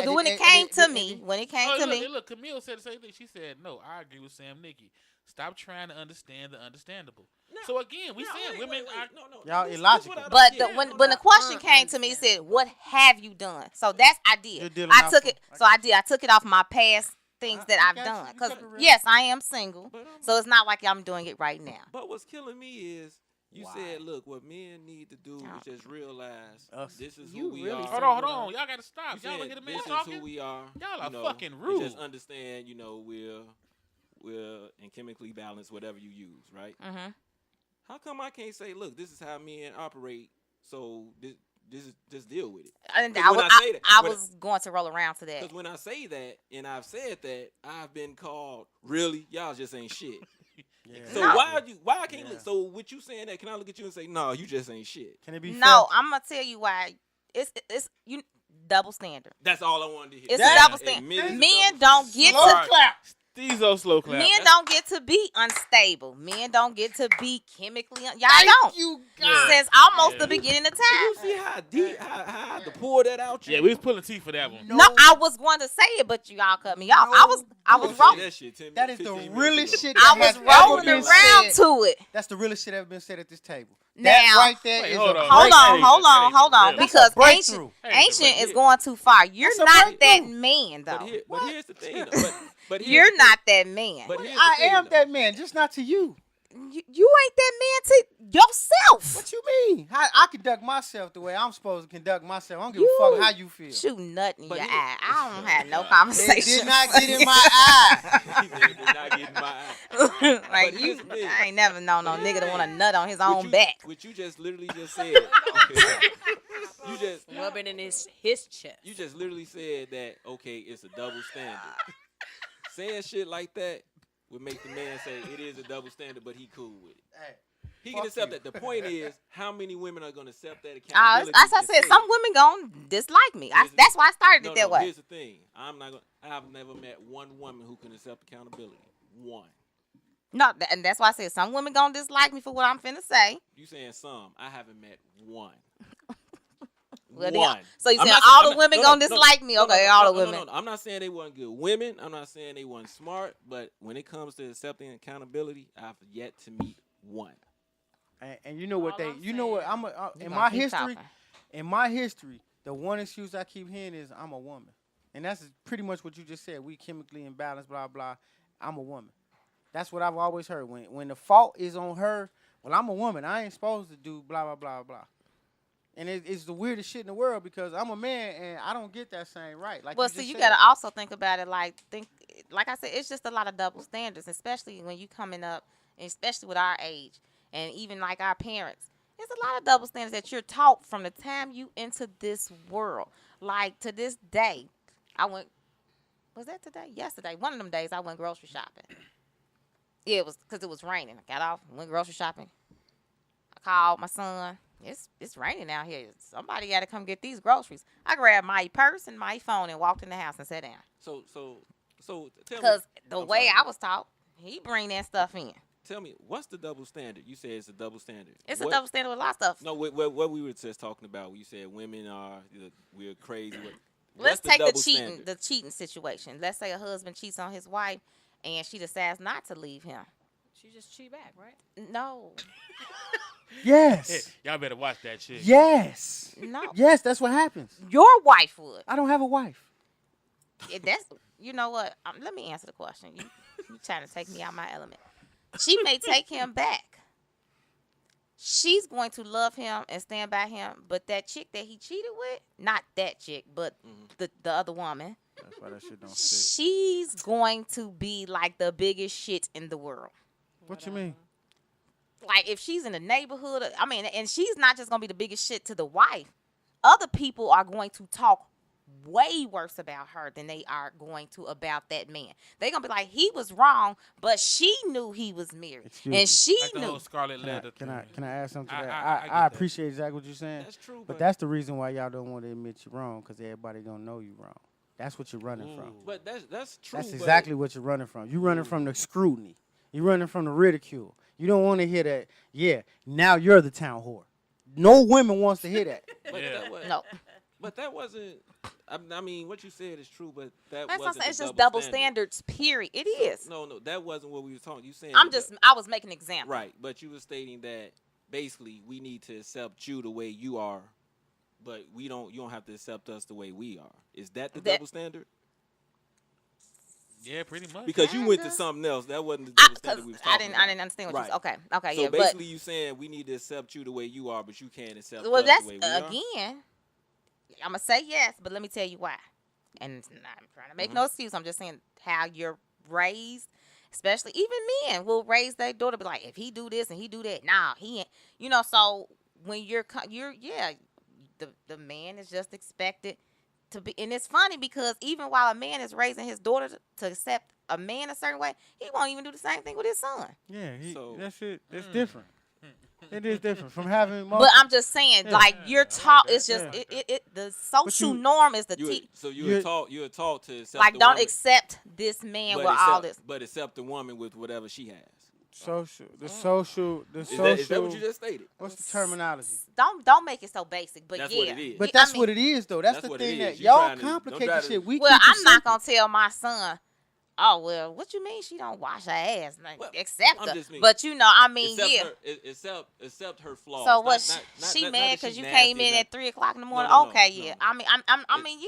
when it came to me, Look, Camille said the same thing. She said, "No, I agree with Sam, Nicky. Stop trying to understand the understandable." So again, we said women are Y'all illogical. But when the question came to me, it said, "What have you done?" So that's I You're did. dealing I out took for- it. So I did. I took it off my past things that I I've got you. done. You Because kept it real. yes, I am single. But, So it's not like I'm doing it right now. But what's killing me is you Why? said, look, what men need to do Oh. is just realize Us. this is You who we really are. Hold on. Y'all gotta stop. You Y'all said look at the man this is talking. who we are. Y'all are you know, fucking we rude. just understand, we're and chemically balanced, whatever you use, right? Mm-hmm. How come I can't say, look, this is how men operate, so this is just deal with it? And 'Cause I when was, I say that- I when- was going to roll around to that. Because when I say that, and I've said that, I've been called, really, y'all just ain't shit. So No. why I can't Yeah. look? So with you saying that, can I look at you and say, no, you just ain't shit? Can it be No, felt? I'm gonna tell you why. It's you double standard. That's all I wanted to hear. It's That- a double Admit standard. it's a Men double don't standard. get Slow to clap. Stezo slow clap. men don't get to be unstable. Men don't get to be chemically y'all Thank don't. you, Yeah. God. Since almost Yeah. the beginning of You time. see how deep, how I had to pour that out? Yeah, we was pulling teeth for that one. No, I was going to say it, but y'all cut me off. I was That rolling. shit 10 That is the 15 minutes realest ago. shit I that was has ever rolling been around said. to it. That's the realest shit ever been said at this table. Now- That right there Wait, is hold a on. Hold on, Breakthrough. hold on, hold on. That's a Because breakthrough. ancient is going too far. You're That's a not that breakthrough. man, though. But here's the thing. Though. But here's You're the not that man. But here's the I thing, am though. that man, just not to you. You ain't that man to yourself. What you mean? I conduct myself the way I'm supposed to conduct myself. I don't give a You fuck how you feel. Shoot nut in But your here- eye. I don't have no It conversation. did not get in my eye. He said it did not get in my eye. Like But you, here's the thing. I ain't never known no nigga to want to nut on his What own you- back. What you just literally just said. you just Rubbing in his chest. You just literally said that, okay, it's a double standard. Saying shit like that would make the man say it is a double standard, but he cool with it. Hey, He can fuck accept you. that. The point is, how many women are going to accept that As accountability? I and said, say some it? women gonna dislike me. Here's the- That's why I started No, it that no, way. here's the thing. I've never met one woman who can accept accountability. One. No, and that's why I said some women gonna dislike me for what I'm finna say. You saying some? I haven't met one. Well, one. so you I'm saying not all saying- the I'm women not- gonna no, no, dislike me? no, Okay, no, all no, the women. No. I'm not saying they weren't good women. I'm not saying they weren't smart. But when it comes to accepting accountability, I've yet to meet one. And you know what All they? I'm You know what? saying- You In gonna my keep history. talking. In my history, the one excuse I keep hearing is I'm a woman, and that's pretty much what you just said. We chemically imbalanced, blah blah. I'm a woman. That's what I've always heard. When the fault is on her, well, I'm a woman. I ain't supposed to do blah blah blah blah. And it's the weirdest shit in the world because I'm a man and I don't get that same right. Like Well, you see, just you said. gotta also think about it. Like I said, it's just a lot of double standards, especially when you coming up, and especially with our age, and even like our parents. There's a lot of double standards that you're taught from the time you enter this world. Like to this day, I went. Was that today? Yesterday. One of them days I went grocery shopping. Yeah, it was because it was raining. I got off, went grocery shopping. I called my son. It's raining out here. Somebody got to come get these groceries. I grabbed my purse and my phone and walked in the house and sat down. So tell me. Because the I'm way sorry. I was taught, he bring that stuff in. Tell me, what's the double standard? You said it's a double standard. It's What- a double standard with a lot of stuff. No, what we were just talking about. You said women are we're crazy. Let's What's take the double cheating, standard? the cheating situation. Let's say a husband cheats on his wife and she decides not to leave him. She just cheat back, right? No, Yes. Y'all better watch that shit. Yes. no. Yes, that's what happens. Your wife would. I don't have a wife. That's you know what? Let me answer the question. You trying to take me out my element. She may take him back. She's going to love him and stand by him, but that chick that he cheated with, not that chick, but the other woman, That's why that shit don't stick. she's going to be like the biggest shit in the world. What you mean? Like if she's in the neighborhood, and she's not just gonna be the biggest shit to the wife. Other people are going to talk way worse about her than they are going to about that man. They're going to be like, he was wrong, but she knew he was married. And she like the knew. whole Scarlet Letter Can I add something to that? I get I that. appreciate exactly what you're saying. That's true, But that's the reason why y'all don't want to admit you're wrong, because everybody going to know you're wrong. That's what you're running from. But that's true. That's exactly what you're running from. You're running from the scrutiny. You're running from the ridicule. You don't want to hear that, yeah, now you're the town whore. No woman wants to hear that. No. But that wasn't. I mean, what you said is true, but That's wasn't. not, the it's just double standard. standards, period. It is. No, that wasn't what we were talking. You saying I was making an example. right, but you were stating that basically we need to accept you the way you are, but you don't have to accept us the way we are. Is that the double standard? Yeah, pretty much. Because you went to something else. That wasn't the double standard we was talking about. I didn't understand what you said. Okay, so yeah. basically, you saying we need to accept you the way you are, but you can't accept Well, us that's the way we are. again. I'm gonna say yes, but let me tell you why. And it's not, I'm trying to make no excuse. I'm just saying how you're raised. Especially even men will raise their daughter, be like, if he do this and he do that, nah, he ain't. You know, so when you're the man is just expected to be, and it's funny because even while a man is raising his daughter to accept a man a certain way, he won't even do the same thing with his son. Yeah, that's it. It's different. It is different from having. But I'm just saying, like you're taught. It's just the social norm is the So you were taught to accept like the don't woman, accept this man with accept, all this. but accept the woman with whatever she has. The social. Is that what you just stated? What's the terminology? Don't make it so basic. But That's yeah, what it is. But that's what it is, though. That's the what thing it that is. y'all complicate the shit. We well, keep it I'm not simple. gonna tell my son. Oh well, what you mean she don't wash her ass? Like, accept I'm her, just mean, but you know, I mean, accept her flaws. So what? Not She that mad she's because you nasty, came in at 3:00 in the morning? No, Okay, yeah. I mean,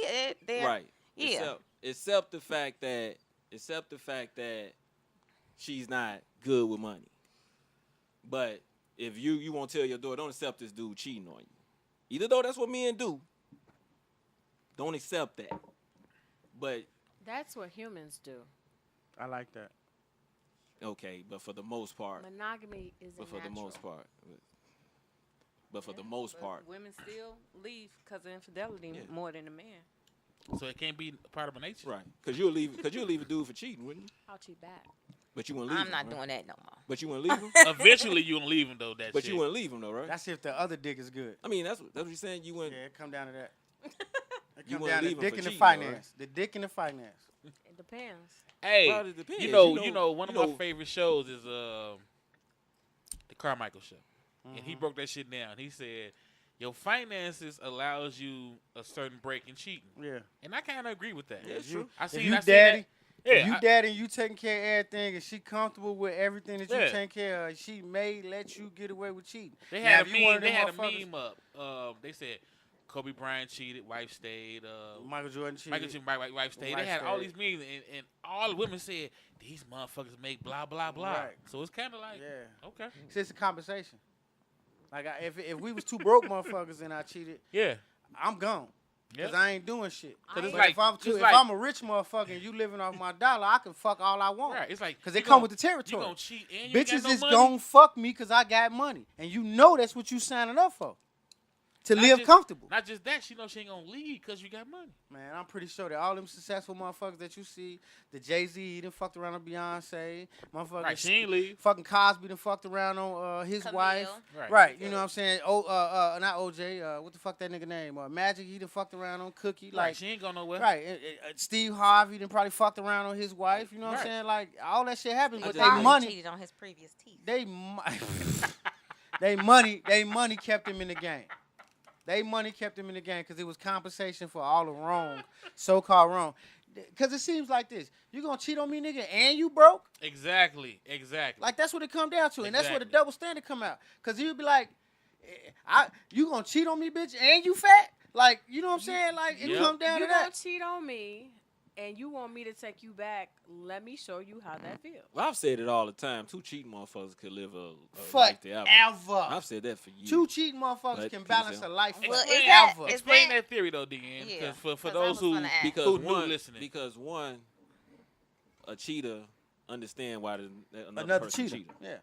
yeah. Right. Yeah. Accept the fact that she's not good with money. But if you won't tell your daughter, don't accept this dude cheating on you. Either though that's what men do. Don't accept that. But That's what humans do. I like that. okay, but for the most part. Monogamy is But for natural. the most part. But for the most part. Women still leave because of infidelity more than a man. So it can't be part of a nature. Right. Because you'll leave a dude for cheating, wouldn't you? I'll cheat back. But you wouldn't leave I'm him, not right? doing that no more. But you wouldn't leave him? Eventually, you gonna leave him though. But you wouldn't leave him though, right? That's if the other dick is good. I mean, that's what you're saying. You wouldn't. Yeah, it come down to that. It You come wouldn't down to leave him dick for and the cheating, though, right? finance. The dick and the finance. It depends. Hey, Well, it depends. you You know, one of my favorite shows is the Carmichael Show, and he broke that shit down. He said, your finances allows you a certain break in cheating. Yeah. And I kind of agree with that. Yeah, it's true. I If seen you that. daddy, Yeah, if you daddy, you taking care of everything, and she comfortable with everything that you Yeah. taking care of, she may let you get away with cheating. They Now, had if you one a of meme. them They had a motherfuckers- meme up. They said Kobe Bryant cheated, wife stayed. Michael Jordan cheated. Michael Jordan, wife stayed. They Wife had all stayed. these memes, and all the women said these motherfuckers make blah blah blah. Right. So it's kind of like, Yeah. okay, See, it's a compensation. Like, if we was two broke motherfuckers and I cheated, yeah. I'm gone. Because Yeah. I ain't doing shit. Cause it's But like, if I'm it's like- a rich motherfucker and you living off my dollar, I can fuck all I want. Right, it's like Because you they come gon- with the You territory. gonna cheat and you ain't Bitches got no is money. gonna fuck me because I got money. And you know that's what you signing up for. To Not live just- comfortable. Not just that, she know she ain't gonna leave because you got money. Man, I'm pretty sure that all them successful motherfuckers that you see, the Jay-Z, he done fucked around on Beyonce, motherfuckers. Right, she ain't leave. Fucking Cosby done fucked around on his Camille. wife. Right. You know what I'm saying? Not OJ. What the fuck that nigga name? Magic, he done fucked around on Cookie. Like Like, she ain't going nowhere. right. Steve Harvey done probably fucked around on his wife. You know what I'm Right. saying? Like, all that shit happens, but just they think- money. cheated on his previous teeth. They money kept him in the game. They money kept him in the game because it was compensation for all the wrong, so-called wrong. Because it seems like this. You going to cheat on me, nigga, and you broke? Exactly. Like, that's what it come down to. And that's where the Exactly. double standard come out. Because you'd be like, you going to cheat on me, bitch, and you fat? Like, you know what I'm saying? Like, it Yep. come down You to gonna that. cheat on me, and you want me to take you back? Let me show you how that feels. Well, I've said it all the time. Two cheating motherfuckers could live a life forever. Forever. I've said that for years. Two cheating motherfuckers Like, can can you balance say- a life Well, is forever. that- is Explain that- that theory though, DN. Yeah, Because for 'cause I those was who gonna ask. because who new one, listening. because one, a cheater understand why another Another person cheater. cheating. Yeah.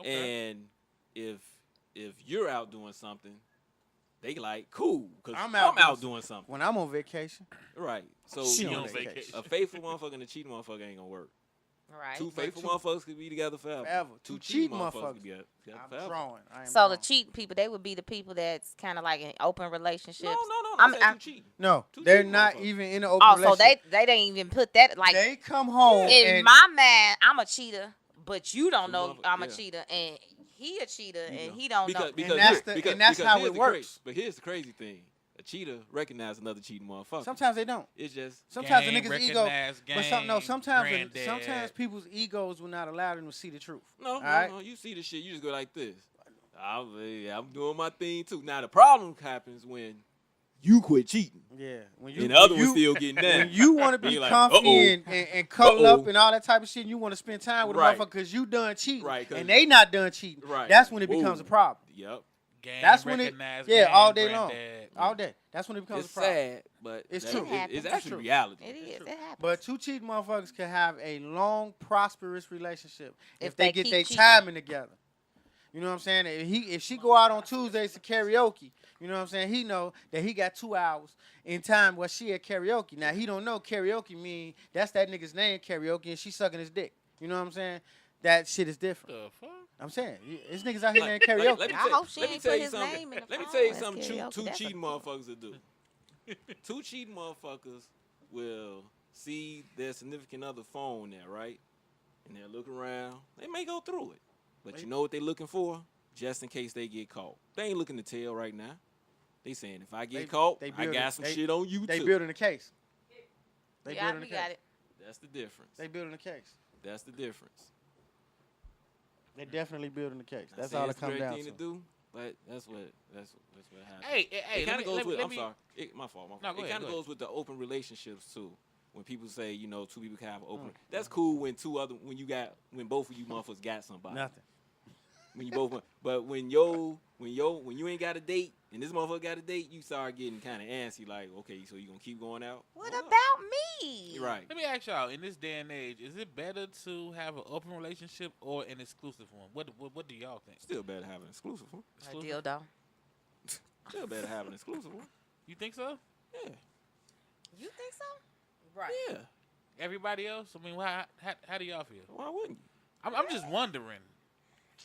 Okay. And if you're out doing something they like cool because I'm out out doing something. When I'm on vacation. Right. So She you on know, vacation. a faithful motherfucker and a cheating motherfucker ain't gonna work. Right. Two faithful motherfuckers could be together forever. Two cheating motherfuckers could be together I'm forever. drawing. So the cheating people, they would be the people that's kind of like in open relationships. No, I'm cheating. No, Two they're cheating not motherfuckers. even in an open Oh, so relationship. they didn't even put that like. They come home In and my mind, I'm a cheater, but you don't Two know motherfuckers, I'm a yeah. cheater, and he a cheater, You and know. he don't know. Because that's how here's it the works. But here's the crazy thing: a cheater recognizes another cheating motherfucker. Sometimes they don't. It's just Sometimes Gang, the nigga's ego. recognize But sometimes granddad. people's egos will not allow them to see the truth. no. right? You see the shit, you just go like this. I'm doing my thing too. Now the problem happens when you quit cheating, Yeah. When and the other one's still getting when down. you want to be You're like, comfy uh-oh. and cuddle Uh-oh. up and all that type of shit, and you want to spend time with a Right. motherfucker because you done cheating, Right, 'cause- and they not done cheating. Right. That's when it becomes Whoa. a problem. Yep. Gang, That's when it, recognize yeah, gang, all day long, granddad. all day. That's when it becomes It's a problem. sad, but It's that- true. It happens. It's It's actually true. reality. It is. It happens. But two cheating motherfuckers can have a long, prosperous relationship if If they they get keep their cheating. timing together. You know what I'm saying? If she go out on Tuesdays to karaoke, you know what I'm saying? He know that he got 2 hours in time while she at karaoke. Now he don't know karaoke mean that's that nigga's name, karaoke, and she sucking his dick. You know what I'm saying? That shit is different. The fuck? I'm saying it's niggas out here named Like, karaoke. let me I tell- hope she let me ain't tell put you his something. name in the Let me phone. tell you That's something. karaoke. Two That's a- cheating motherfuckers will do. Two cheating motherfuckers will see their significant other phone there, right? And they'll look around. They may go through it, but you know what they looking for? Just in case they get caught. They ain't looking to tell right now. They saying if I get caught, I got some shit on you They too. building a case. They Yeah, building a you got case. it. That's the difference. They building a case. That's the difference. They definitely building a case. I That's say all it it's the comes correct down thing to. do, but that's what happens. Hey, It kind of goes with. I'm sorry. My fault. No, go It ahead, kind go of ahead. goes with the open relationships too. When people say, you know, two people can have an open. Mm. That's cool when when both of you motherfuckers got somebody. Nothing. When you both, but when you ain't got a date and this motherfucker got a date, you start getting kind of antsy. Like, okay, so you gonna keep going out? What Hold up. about me? You're right. Let me ask y'all: in this day and age, is it better to have an open relationship or an exclusive one? What do y'all think? Still better have an exclusive one. A dildo. Still better have an exclusive one. You think so? Yeah. You think so? Right. Yeah. Everybody else? I mean, how do y'all feel? Why wouldn't you? I'm just wondering.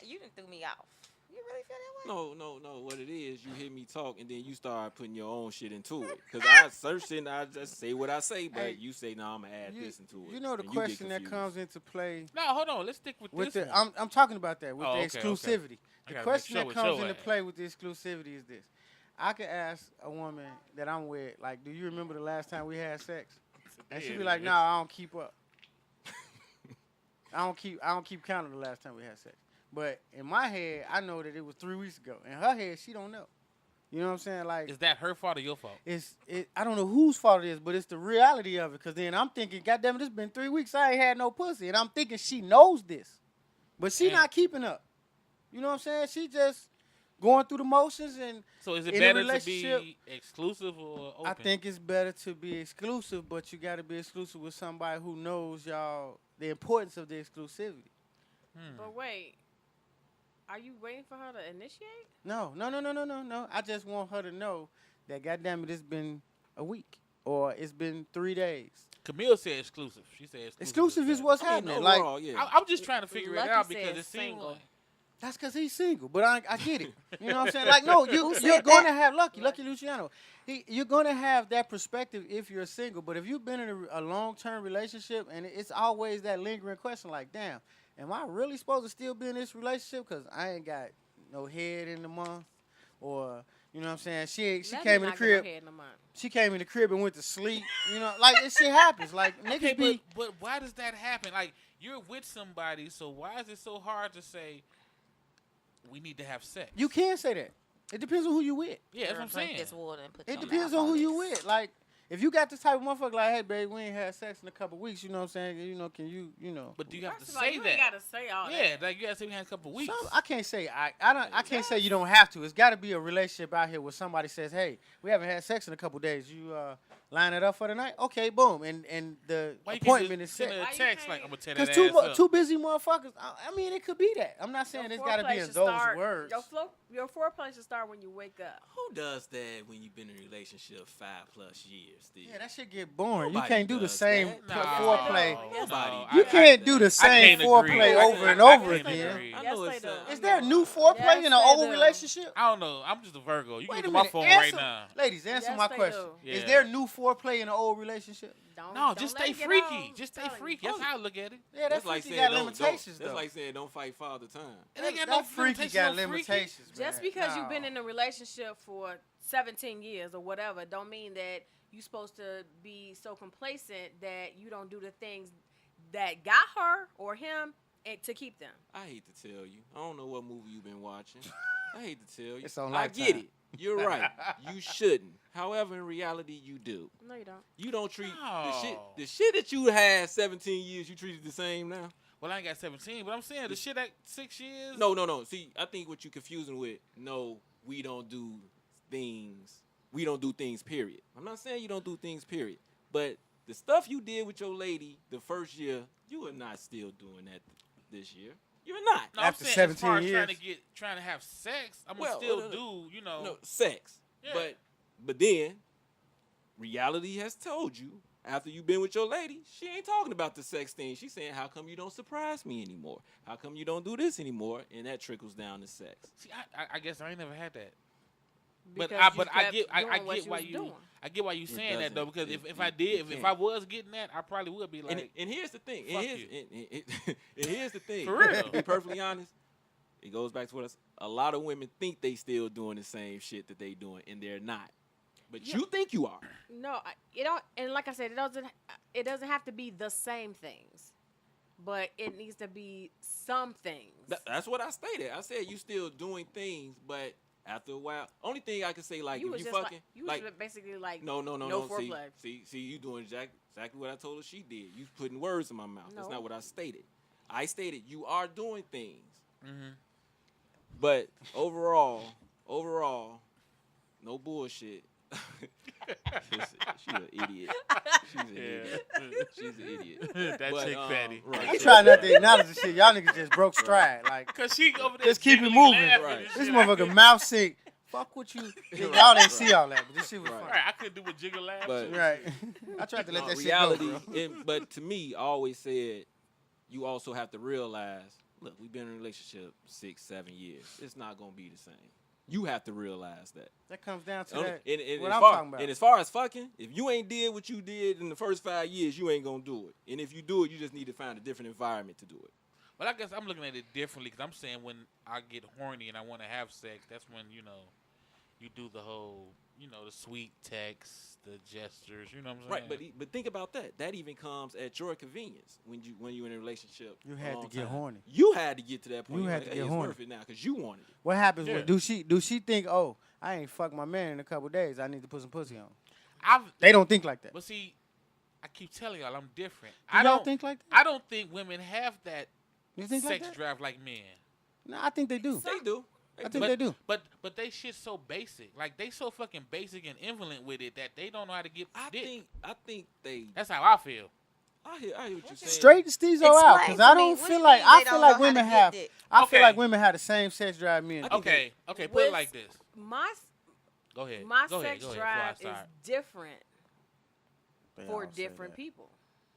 You done threw me off. You really feel that way? No. What it is, you hear me talk, and then you start putting your own shit into it. Because I search it, and I just say what I say, but Hey, you say, no, I'm going to add this into it. You know the and you get question that confused. comes into play No, hold on. Let's stick with with this the one. I'm talking about that with Oh, the okay, exclusivity. I The gotta question make that sure comes with your into ass. play with the exclusivity is this. I could ask a woman that I'm with, like, do you remember the last time we had sex? And she'd be like, no, I don't keep up. I don't keep count of the last time we had sex. But in my head, I know that it was 3 weeks ago. In her head, she don't know. You know what I'm saying? Like, Is that her fault or your fault? I don't know whose fault it is, but it's the reality of it. Because then I'm thinking, goddamn it, it's been 3 weeks. I ain't had no pussy. And I'm thinking she knows this. But she Damn. not keeping up. You know what I'm saying? She just going through the motions. And So is it in a better to relationship, be exclusive or open? I think it's better to be exclusive, but you got to be exclusive with somebody who knows y'all the importance of the exclusivity. But wait, are you waiting for her to initiate? No. I just want her to know that, goddamn it, it's been a week or it's been 3 days. Camille said exclusive. She said Exclusive is better. what's I mean, happening. overall, Like, yeah. I'm just trying to figure it Lucky out said because it seems single. like that's because he's single, but I get it. You know what I'm saying? Like, no, you're said going that? to have Lucky Luciano. You're going to have that perspective if you're single, but if you've been in a long-term relationship, and it's always that lingering question, like, damn, am I really supposed to still be in this relationship because I ain't got no head in the month, or you know what I'm saying? She Let came me in the not get no crib. head in a month. She came in the crib and went to sleep. You know, like this shit happens. Like niggas okay, be. but why does that happen? Like you're with somebody, so why is it so hard to say we need to have sex? You can say that. It depends on who you with. Yeah, that's what I'm Drink saying. this water and put It your depends mouth on who this. you with. Like If you got this type of motherfucker like, hey, babe, we ain't had sex in a couple weeks, you know what I'm saying? You know, can you know? But do you have to First of all, say you that? ain't gotta say all that. Yeah, like you gotta say we had a couple weeks. I can't say I can't say you don't have to. It's got to be a relationship out here where somebody says, "Hey, we haven't had sex in a couple days. You line it up for the night? Okay, boom." And the Why you appointment can't is just send set. her a text like I'm gonna tear that Because ass up. two busy motherfuckers. I mean, it could be that. I'm not saying Your it's got to be foreplay in should those start- words. Your foreplay should start when you wake up. Who does that when you've been in a relationship 5+ years? Steve? Yeah, that shit get boring. Nobody You can't do the does same that. foreplay. Nobody. You does can't that. do the I same can't agree. foreplay I over and can't over agree. again. I Yes, know they it's do. Is there new foreplay Yes, in an they old do. relationship? I don't know. I'm just a Virgo. You can Wait look a at my minute. phone Answer, right now. ladies, answer Yes, my they question. do. Is Yeah. there new foreplay in an old relationship? No, just stay freaky. Just stay Telling you. freaky. That's how I look at it. Yeah, that That's like freaky saying got limitations That's though. like saying don't fight Father Time. It ain't got that no freaky limitations, got no freaky. limitations. Just man. because you've been No. in a relationship for 17 years or whatever, don't mean that you're supposed to be so complacent that you don't do the things that got her or him and to keep them. I hate to tell you. I don't know what movie you've been watching. I hate to tell you. It's on I get Lifetime. it. You're right. You shouldn't. However, in reality, you do. No, you don't. You don't treat No. the shit that you had 17 years. You treat it the same now. Well, I ain't got 17, but I'm saying the shit at 6 years. No. See, I think what you're confusing with. No, we don't do things. We don't do things. Period. I'm not saying you don't do things. Period. But the stuff you did with your lady the first year, you are not still doing that this year. You're not. No, After I'm saying as far 17 as years. trying to have sex, I'm Well, gonna still no. do, you know. No, sex. Yeah. But then reality has told you after you've been with your lady, she ain't talking about the sex thing. She's saying, how come you don't surprise me anymore? How come you don't do this anymore? And that trickles down to sex. See, I guess I ain't never had that. But Because I you get kept doing what get why was you doing. I get why you saying that though, because doesn't. if I did if I was getting that, I probably would be like, And here's the thing. fuck And here's the thing. For real. To be perfectly honest, it goes back to what a lot of women think they still doing the same shit that they doing, and they're not. But you think you are. No, it don't. And like I said, it doesn't have to be the same things, but it needs to be some things. That's what I stated. I said you still doing things, but after a while, only thing I can say, like, You if was you just fucking, you was basically like no foreplay. See, you doing exactly what I told her she did. You putting words in my mouth. That's No. not what I stated. I stated you are doing things, mm-hmm. but overall, no bullshit. She's an idiot. She's an idiot. She's an idiot. that But, chick fatty. right. I'm trying not to acknowledge the shit. Y'all niggas just broke stride. Like, Cause she over there just keep it giggling, moving. laughing Right. and this shit. motherfucker mouth sick. Fuck what you. Y'all didn't see all that, but this shit was Right. fun. Right, I couldn't do a jiggle laugh. But- shit. Right. I tried to let No, that reality, shit go, bro. but to me, I always said you also have to realize, look, we've been in a relationship 6-7 years. It's not gonna be the same. You have to realize that. That comes down to And- that. and what as I'm far, talking about. And as far as fucking, if you ain't did what you did in the first 5 years, you ain't gonna do it. And if you do it, you just need to find a different environment to do it. But I guess I'm looking at it differently because I'm saying when I get horny and I want to have sex, that's when, you do the whole, the sweet text, the gestures, you know what I'm saying? Right, but think about that. That even comes at your convenience when you're in a relationship. You a had to long get time. horny. You had to get to that point. You You're had like, to hey, get it's horny. worth it now because you wanted it. What happens Yeah. when do she think, oh, I ain't fucked my man in a couple days. I need to put some pussy on. I've, They don't think like that. but see, I keep telling y'all I'm different. Do I y'all don't think like that? I don't think women have that You think like sex that? drive like men. No, I think they do. They do. I think they do. But they shit so basic. Like they so fucking basic and indolent with it that they don't know how to get dick. I think they. That's how I feel. I hear what you're saying. Straight Stezo out, Explain because to I me, don't what feel you like mean I they feel don't like know how to women get have. dick? I feel Okay. like women have the same sex drive me and Okay, put it With like this. My Go ahead. my go sex ahead, drive before I is start. different They for all say different that. people.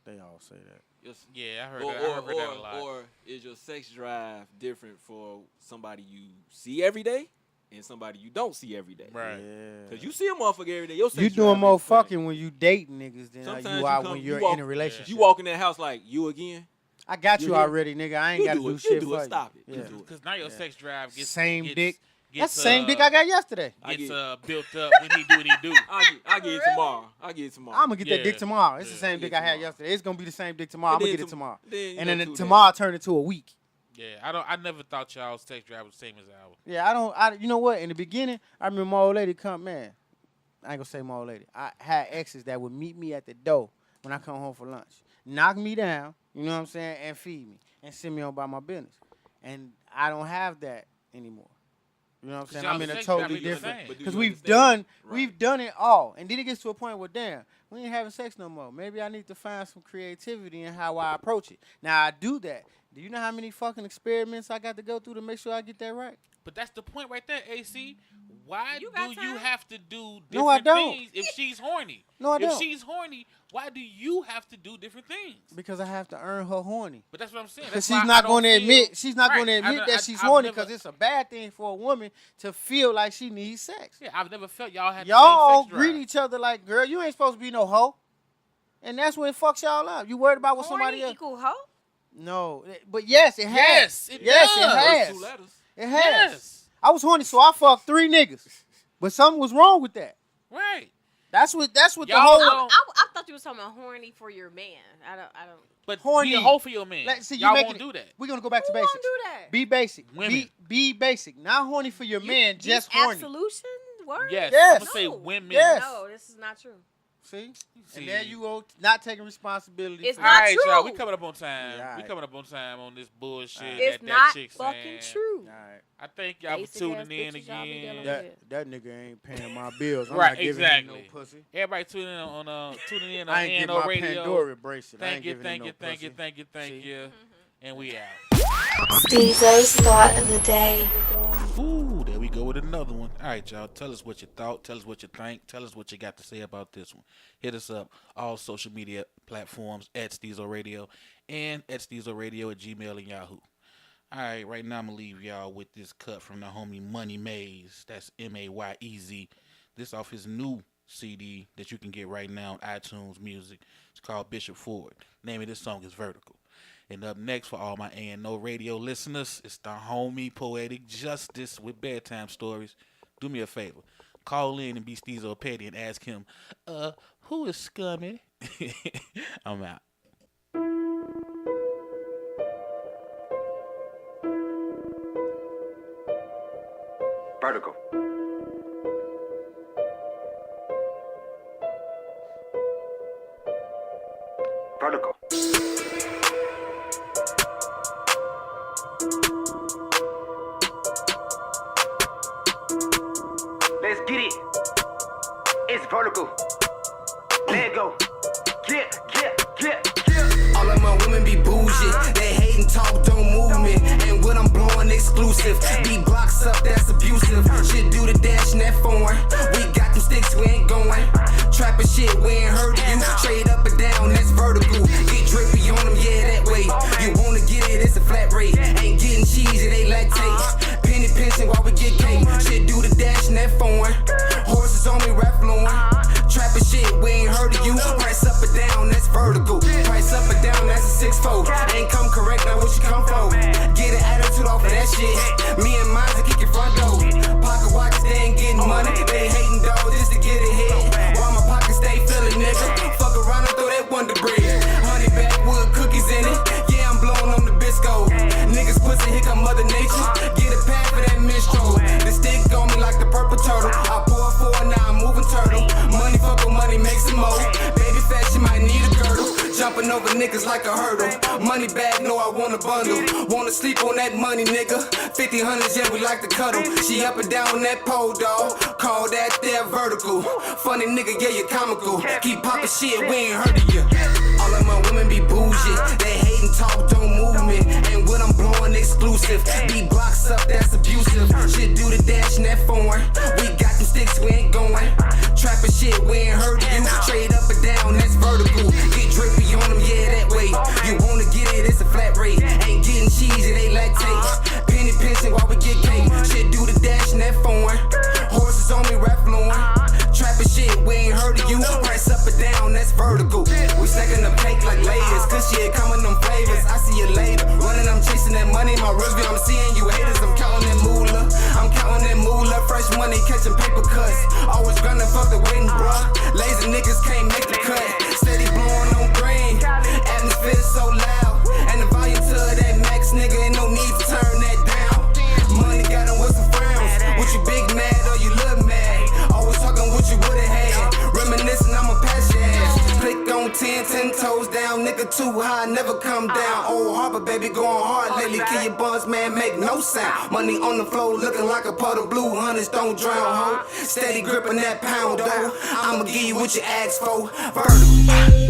They all say that. Yeah, I heard Or, that. I heard that a lot. or is your sex drive different for somebody you see every day and somebody you don't see every day? Right. Yeah. Because you see a motherfucker every day. Your sex You drive doing more ain't the same. fucking when you dating niggas than Sometimes you are come- when you you're walk- in a relationship. You walk in that house like, you again? I got You you hear? already, nigga. I ain't You got to do do it. shit You do for it. you. Stop it. Yeah. You do it. Because now your Yeah. sex drive gets Same gets, dick. Gets, That's the same dick I got yesterday. Gets I built up when he do what he do. I get it tomorrow. I get it tomorrow. I'm gonna get that Yeah. dick tomorrow. It's the Yeah. same I'll dick get I had tomorrow. yesterday. It's gonna be the same dick tomorrow. I'm And gonna then get it tomorrow. then, you And know, then 2 days. tomorrow turn into a week. Yeah, I never thought y'all's sex drive was the same as ours. Yeah, you know what? In the beginning, I remember my old lady come, man. I ain't gonna say my old lady. I had exes that would meet me at the door when I come home for lunch, knock me down, you know what I'm saying, and feed me and send me on by my business. And I don't have that anymore. You know what I'm saying? I'm in a totally different, because we've done it all, and then it gets to a point where damn, we ain't having sex no more. Maybe I need to find some creativity in how I approach it. Now I do that. Do you know how many fucking experiments I got to go through to make sure I get that right? But that's the point right there, AC. Why do you have to do different No, I don't. things if she's horny? No, I don't. If she's horny, why do you have to do different things? Because I have to earn her horny. But that's what I'm saying. Because she's not going to admit that she's horny, because it's a bad thing for a woman to feel like she needs sex. Yeah, I've never felt y'all had y'all the same sex greet drive. each other like, girl, you ain't supposed to be no hoe. And that's when it fucks y'all up. You worried about what somebody else. Equal hoe? No, but yes, it has. Yes, it yes, does. it has. 2 letters. It has. Yes. I was horny, so I fucked 3 niggas. But something was wrong with that. Right. That's what the Y'all whole. don't- I thought you was talking about horny for your man. I don't. But Horny. be a hoe for your man. Like, see, you y'all making won't it- do that. We're gonna go back to Who basics. won't do that? Be basic. Women. Be basic. Not horny for your man, just horny. Absolution word? Yes. Yes. I'm gonna say women. Yes. No, this is not true. See? See. And there you go, not taking responsibility. It's for All not right, true. y'all. We coming up on time. Yeah, all We right. coming up on time on this bullshit. It's that not chick fucking saying. true. All right. I thank y'all for Basic tuning ass in bitches y'all be again. dealing That nigga ain't paying my bills. I'm Right, not giving exactly. him no pussy. Everybody tuning in on I ain't getting ANO my Radio. Pandora bracelet. I Thank ain't you, giving thank him you, no thank you, pussy. thank you, thank See? you. And we out. Stezo's thought of the day. Ooh, there we go with another one. All right, y'all. Tell us what you thought. Tell us what you think. Tell us what you got to say about this one. Hit us up all social media platforms at Stezo Radio and at Stezo Radio at Gmail and Yahoo. All right, right now I'm going to leave y'all with this cut from the homie Money Maze. That's Mayez. This off his new CD that you can get right now on iTunes Music. It's called Bishop Ford. Name of this song is Vertical. And up next for all my ANO Radio listeners, it's the homie Poetic Justice with bedtime stories. Do me a favor. Call in and be Stezo Petty and ask him, who is Scummy? I'm out. Vertical. Vertical. Let's get it. It's vertical. Let go. Yeah. All of my women be bougie. They hate and talk, don't move me. And what I'm blowing exclusive. Beat blocks up, that's abusive. Shit do the dash and that foreign. We got them sticks, we ain't going. Trapping shit, we ain't heard of you. Straight up and down, that's vertical. Get drippy on them, yeah, that way. You wanna get it, it's a flat rate. Ain't getting cheese, it ain't lactate. Penny pinching while we get cake. Shit do the dash and that foreign. Horses on me, rap flowing. Trapping shit, we ain't heard of you. Price up and down, that's vertical. Price up and down, that's a 6-4. Ain't come correct, now what you come for? Get an attitude off of that shit. Me and mine to kick your front door. Pocket watches, they ain't getting money. They hating dog just to get ahead. While my pockets stay filling, nigga. Fuck around and throw that Wonder Bread. Honey backwood cookies in it. Yeah, I'm blowing on the Bisco. Niggas pussy, here come Mother Nature. Get a pack for that minstrel. The stick on me like the purple turtle. I pour 4, now I'm moving turtle. Money fuck with money, make some more. Baby fat, she might need a girdle. Jumping over niggas like a hurdle. Money bag, no, I want a bundle. Wanna sleep on that money, nigga. 50 hundreds, yeah, we like to cuddle. She up and down that pole, dog. Call that there vertical. Funny nigga, yeah, you comical. Keep poppin' shit, we ain't heard of you. All of my women be bougie. They hate and talk, don't move me. And what I'm blowing exclusive. Beat blocks up, that's abusive. Shit do the dash and that foreign. We got them sticks, we ain't going. Trapping shit, we ain't heard of you. Straight up and down, that's vertical. Get drippy on them, yeah, that way. You wanna get it, it's a flat rate. Ain't getting cheese, it ain't lactate. Penny pinching while we get cake. Shit do the dash and that foreign. Horses on me, rap flowing. Trapping shit, we ain't heard of you. Price up and down, that's vertical. We stacking up cake like layers. Good shit coming them flavors. I see you later. Running, I'm chasing that money. My review, I'm seeing you haters. I'm counting that moolah. I'm counting that moolah. Fresh money, catching paper cuts. Always grinding, fuck the waiting, bruh. Lazy niggas can't make the cut. Steady blowing on green. Atmosphere so loud. And the volume to that max, nigga. Ain't no need to turn that down. Money got 'em with some frowns. What you big mad or you look mad? Always talking what what you would've had. Reminiscing, I'ma pass your ass. Click on 10 toes down, nigga too high, never come down. Old Harper, baby, going hard lately. Kill your buns, man, make no sound. Money on the floor, looking like a pot of blue. Hunters don't drown, ho. Steady gripping that pound, though. I'ma give you what you asked for. Vertical.